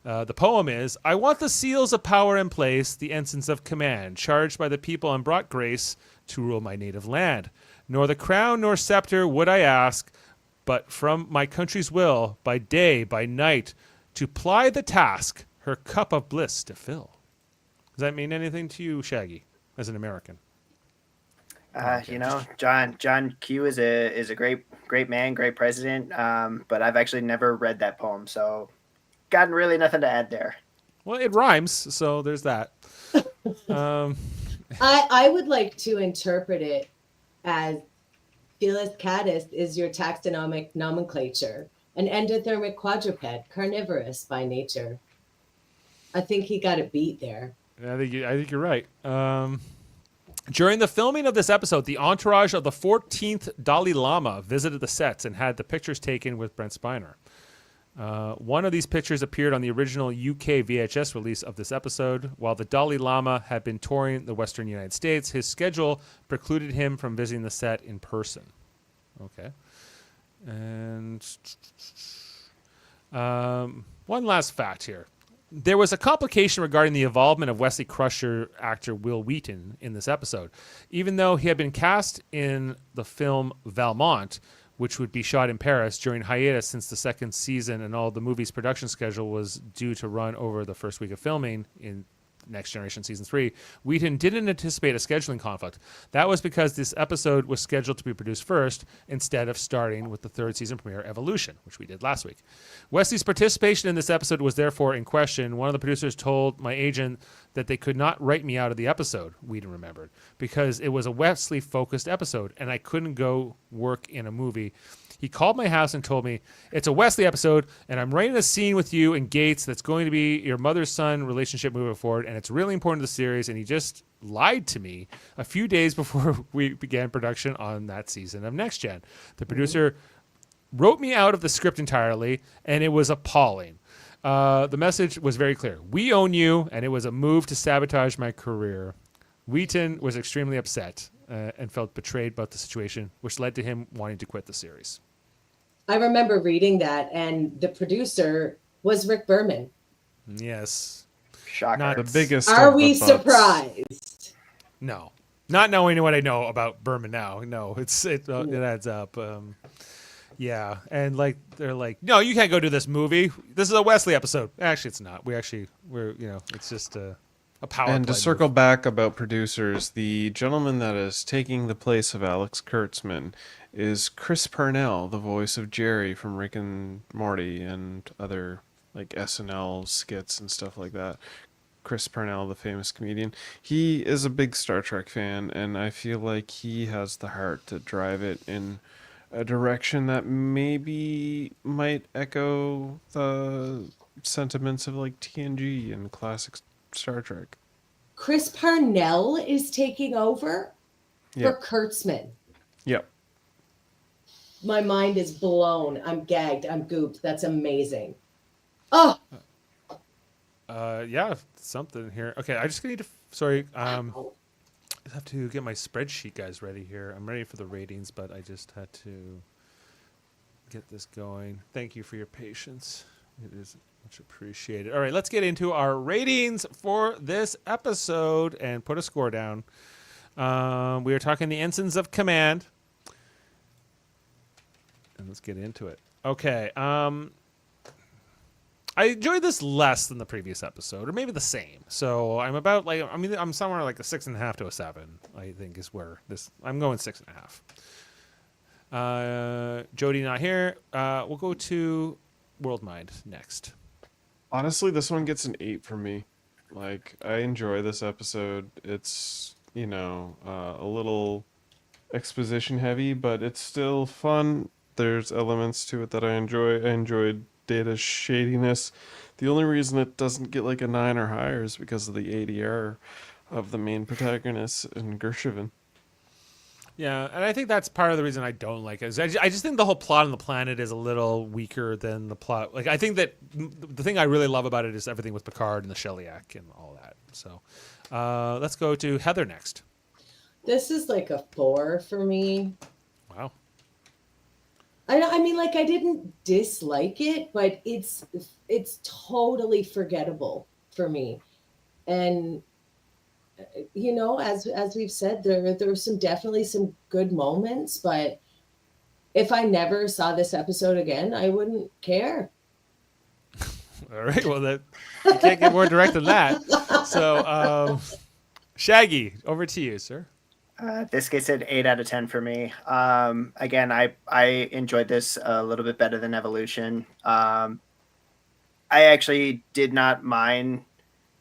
Speaker 3: The poem is, I want the seals of power in place, the ensigns of command, charged by the people and brought grace to rule my native land. Nor the crown nor scepter would I ask, but from my country's will, by day, by night, to ply the task, her cup of bliss to fill. Does that mean anything to you, Shaggy, as an American?
Speaker 6: John Q is a great man, great president. But I've actually never read that poem, so got really nothing to add there.
Speaker 3: Well, it rhymes, so there's that.
Speaker 5: I would like to interpret it as Felis catus is your taxonomic nomenclature, an endothermic quadruped, carnivorous by nature. I think he got a beat there.
Speaker 3: I think you're right. During the filming of this episode, the entourage of the 14th Dalai Lama visited the sets and had the pictures taken with Brent Spiner. One of these pictures appeared on the original UK VHS release of this episode. While the Dalai Lama had been touring the Western United States, his schedule precluded him from visiting the set in person. Okay. And one last fact here. There was a complication regarding the involvement of Wesley Crusher actor Will Wheaton in this episode. Even though he had been cast in the film Valmont, which would be shot in Paris during hiatus since the second season, and all the movie's production schedule was due to run over the first week of filming in Next Generation Season 3, Wheaton didn't anticipate a scheduling conflict. That was because this episode was scheduled to be produced first instead of starting with the third season premiere Evolution, which we did last week. Wesley's participation in this episode was therefore in question. One of the producers told my agent that they could not write me out of the episode, Wheaton remembered, because it was a Wesley-focused episode and I couldn't go work in a movie. He called my house and told me, it's a Wesley episode, and I'm writing a scene with you and Gates that's going to be your mother-son relationship moving forward, and it's really important to the series, and he just lied to me a few days before we began production on that season of Next Gen. The producer wrote me out of the script entirely, and it was appalling. The message was very clear. We own you, and it was a move to sabotage my career. Wheaton was extremely upset and felt betrayed about the situation, which led to him wanting to quit the series.
Speaker 5: I remember reading that, and the producer was Rick Berman.
Speaker 3: Yes.
Speaker 6: Shocker.
Speaker 3: Not
Speaker 4: The biggest.
Speaker 5: Are
Speaker 4: of the
Speaker 5: we
Speaker 4: butts.
Speaker 5: surprised?
Speaker 3: No. Not knowing what I know about Berman now. No, it adds up. Yeah, and they're like, no, you can't go do this movie. This is a Wesley episode. Actually, it's not. We're it's just a power.
Speaker 4: And to
Speaker 3: play
Speaker 4: circle
Speaker 3: move.
Speaker 4: back about producers, the gentleman that is taking the place of Alex Kurtzman is Chris Parnell, the voice of Jerry from Rick and Morty and other like SNL skits and stuff like that. Chris Parnell, the famous comedian. He is a big Star Trek fan, and I feel like he has the heart to drive it in a direction that maybe might echo the sentiments of like TNG and classic Star Trek.
Speaker 5: Chris Parnell is taking over for Kurtzman.
Speaker 4: Yep.
Speaker 5: My mind is blown. I'm gagged. I'm gooped. That's amazing. Oh,
Speaker 3: Yeah, something here. Okay, I just need to. Sorry, I have to get my spreadsheet guys ready here. I'm ready for the ratings, but I just had to get this going. Thank you for your patience. It is much appreciated. All right, let's get into our ratings for this episode and put a score down. We are talking the Ensigns of Command. And let's get into it. Okay. I enjoyed this less than the previous episode, or maybe the same. So I'm about I'm somewhere like a 6.5 to a 7. I think is where this. I'm going 6.5. Jody not here. We'll go to Worldmind next.
Speaker 4: Honestly, this one gets an 8 from me. Like, I enjoy this episode. It's, a little exposition heavy, but it's still fun. There's elements to it that I enjoy. I enjoyed Data's shadiness. The only reason it doesn't get like a 9 or higher is because of the ADR of the main protagonist in Gershoven.
Speaker 3: Yeah, and I think that's part of the reason I don't like it. Is I just think the whole plot on the planet is a little weaker than the plot. Like, I think that the thing I really love about it is everything with Picard and the Shellyak and all that. So let's go to Heather next.
Speaker 5: this is like a 4 for me.
Speaker 3: Wow.
Speaker 5: I mean, like, I didn't dislike it, but it's totally forgettable for me. And as we've said, there were definitely some good moments, but if I never saw this episode again, I wouldn't care.
Speaker 3: All right. Well, you can't get more direct than that. So, Shaggy, over to you, sir.
Speaker 6: This gets an 8 out of 10 for me. Again, I enjoyed this a little bit better than Evolution. I actually did not mind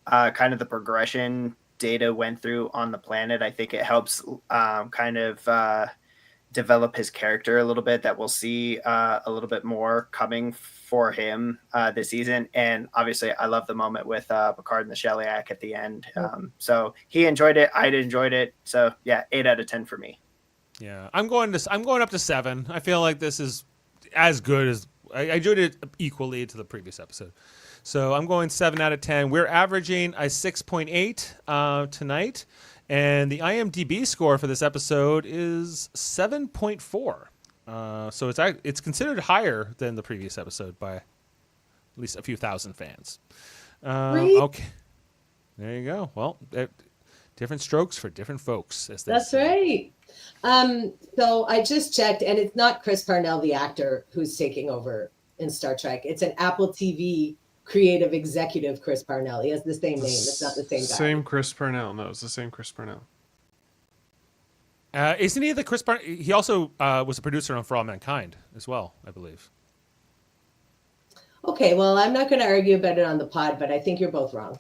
Speaker 6: kind of the progression Data went through on the planet. I think it helps kind of develop his character a little bit, that we'll see a little bit more coming for him this season. And obviously I love the moment with Picard and the Shellyak at the end. So he enjoyed it. I enjoyed it. So yeah, 8 out of 10 for me.
Speaker 3: Yeah, I'm going up to 7. I feel like this is as good as I enjoyed it equally to the previous episode. So I'm going 7 out of 10. We're averaging a 6.8 tonight. And the IMDb score for this episode is 7.4. So it's considered higher than the previous episode by at least a few thousand fans. Okay. There you go. Well, different strokes for different folks.
Speaker 5: That's right. So I just checked, and it's not Chris Parnell, the actor, who's taking over in Star Trek. It's an Apple TV creative executive, Chris Parnell. He has the same name. It's not the same guy.
Speaker 4: Same Chris Parnell. No, it's the same Chris Parnell.
Speaker 3: Isn't he the Chris Parnell? He also was a producer on For All Mankind as well, I believe.
Speaker 5: Okay, well, I'm not going to argue about it on the pod, but I think you're both wrong.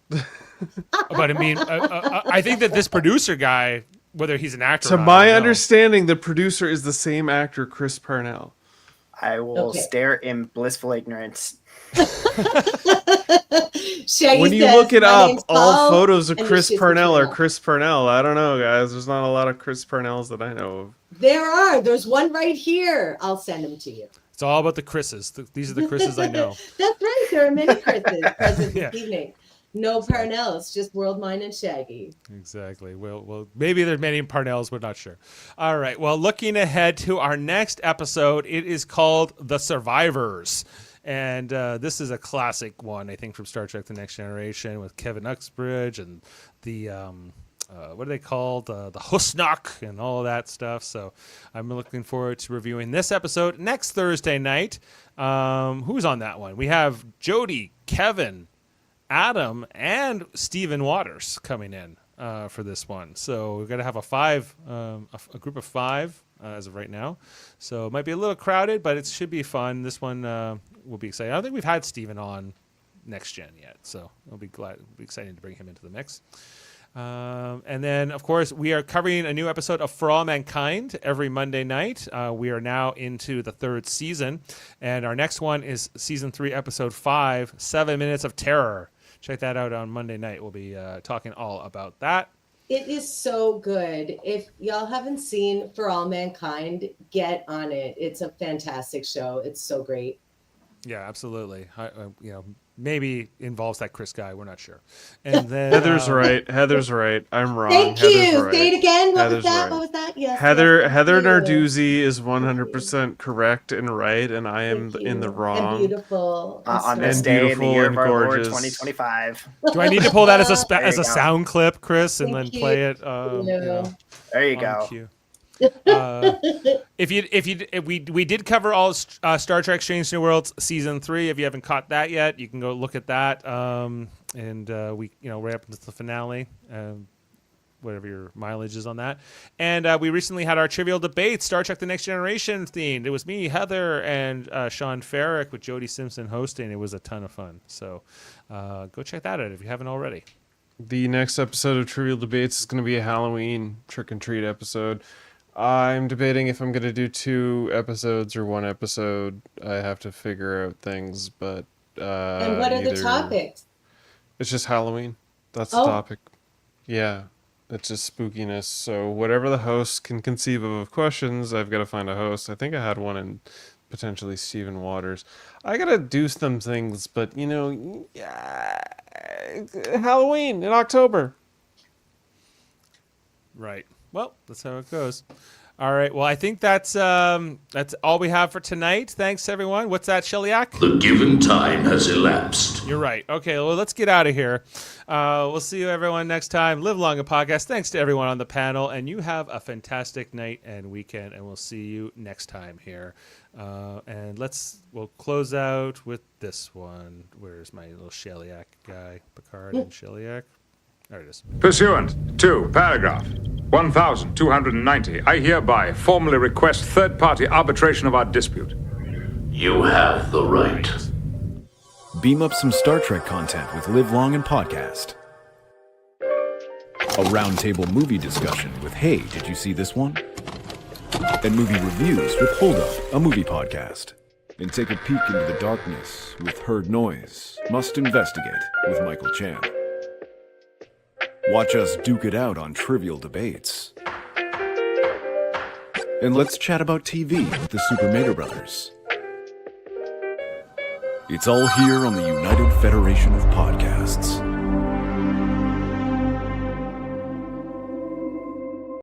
Speaker 3: But I mean, I think that this producer guy, whether he's an actor
Speaker 4: to
Speaker 3: or not,
Speaker 4: my understanding, the producer is the same actor, Chris Parnell.
Speaker 6: I will stare in blissful ignorance.
Speaker 4: When you look it up, all photos of Chris Parnell are Chris Parnell. I don't know, guys. There's not a lot of Chris Parnells that I know of.
Speaker 5: There's one right here. I'll send them to you.
Speaker 3: It's all about the Chris's. These are the Chris's I know.
Speaker 5: That's right. There are many Chris's present this evening. No Parnells, just Worldmind and Shaggy.
Speaker 3: Exactly. Well, maybe there's many Parnells, we're not sure. All right. Well, looking ahead to our next episode, it is called The Survivors. And this is a classic one, I think, from Star Trek The Next Generation with Kevin Uxbridge and the, what are they called? The Husnock and all of that stuff. So I'm looking forward to reviewing this episode next Thursday night. Who's on that one? We have Jody, Kevin, Adam, and Stephen Waters coming in for this one. So we're going to have a group of 5 as of right now. So it might be a little crowded, but it should be fun. This one will be exciting. I don't think we've had Stephen on Next Gen yet, so it'll be exciting to bring him into the mix. And then, of course, we are covering a new episode of For All Mankind every Monday night. We are now into the 3rd season, and our next one is Season 3, Episode 5, 7 Minutes of Terror. Check that out on Monday night. We'll be talking all about that.
Speaker 5: It is so good. If y'all haven't seen For All Mankind, get on it. It's a fantastic show. It's so great.
Speaker 3: Yeah, absolutely. Maybe involves that Chris guy. We're not sure. And then
Speaker 4: Heather's right. Heather's right. I'm wrong.
Speaker 5: Thank
Speaker 4: Heather's
Speaker 5: you.
Speaker 4: right.
Speaker 5: Say it again. What
Speaker 4: Heather's
Speaker 5: was that?
Speaker 4: right.
Speaker 5: What was that? Yes.
Speaker 4: Heather
Speaker 5: yes,
Speaker 4: Narduzzi is 100% correct and right, and I am in the wrong.
Speaker 5: And beautiful.
Speaker 6: On this day in the year of our Lord
Speaker 4: gorgeous.
Speaker 6: 2025.
Speaker 3: Do I need to pull that as a sound clip, Chris, and then play it?
Speaker 6: There you go.
Speaker 3: Cue. We did cover all Star Trek: Strange New Worlds season 3. If you haven't caught that yet, you can go look at that. And we right up into the finale, whatever your mileage is on that. And we recently had our trivial debate, Star Trek: The Next Generation themed. It was me, Heather, and Sean Farrick with Jody Simpson hosting. It was a ton of fun. So go check that out if you haven't already.
Speaker 4: The next episode of Trivial Debates is going to be a Halloween trick and treat episode. I'm debating if I'm going to do 2 episodes or 1 episode. I have to figure out things, but
Speaker 5: and what are the topics?
Speaker 4: It's just Halloween. That's the topic. Yeah, it's just spookiness. So whatever the host can conceive of questions, I've got to find a host. I think I had one in potentially Stephen Waters. I got to do some things, but Halloween in October.
Speaker 3: Right. Well, that's how it goes. All right. Well, I think that's all we have for tonight. Thanks, everyone. What's that, Shellyak?
Speaker 2: The given time has elapsed.
Speaker 3: You're right. Okay, well, let's get out of here. We'll see you, everyone, next time. Live long and podcast. Thanks to everyone on the panel, and you have a fantastic night and weekend, and we'll see you next time here. And we'll close out with this one. Where's my little Shellyak guy? Picard and Shellyak. There it is.
Speaker 1: Pursuant to paragraph 1290, I hereby formally request third-party arbitration of our dispute.
Speaker 2: You have the right.
Speaker 11: Beam up some Star Trek content with Live Long and Podcast. A roundtable movie discussion with Hey, did you see this one? And movie reviews with Hold Up, a movie podcast. And take a peek into the darkness with Heard Noise, Must Investigate with Michael Chan. Watch us duke it out on trivial debates. And let's chat about TV with the Super Mater Brothers. It's all here on the United Federation of Podcasts.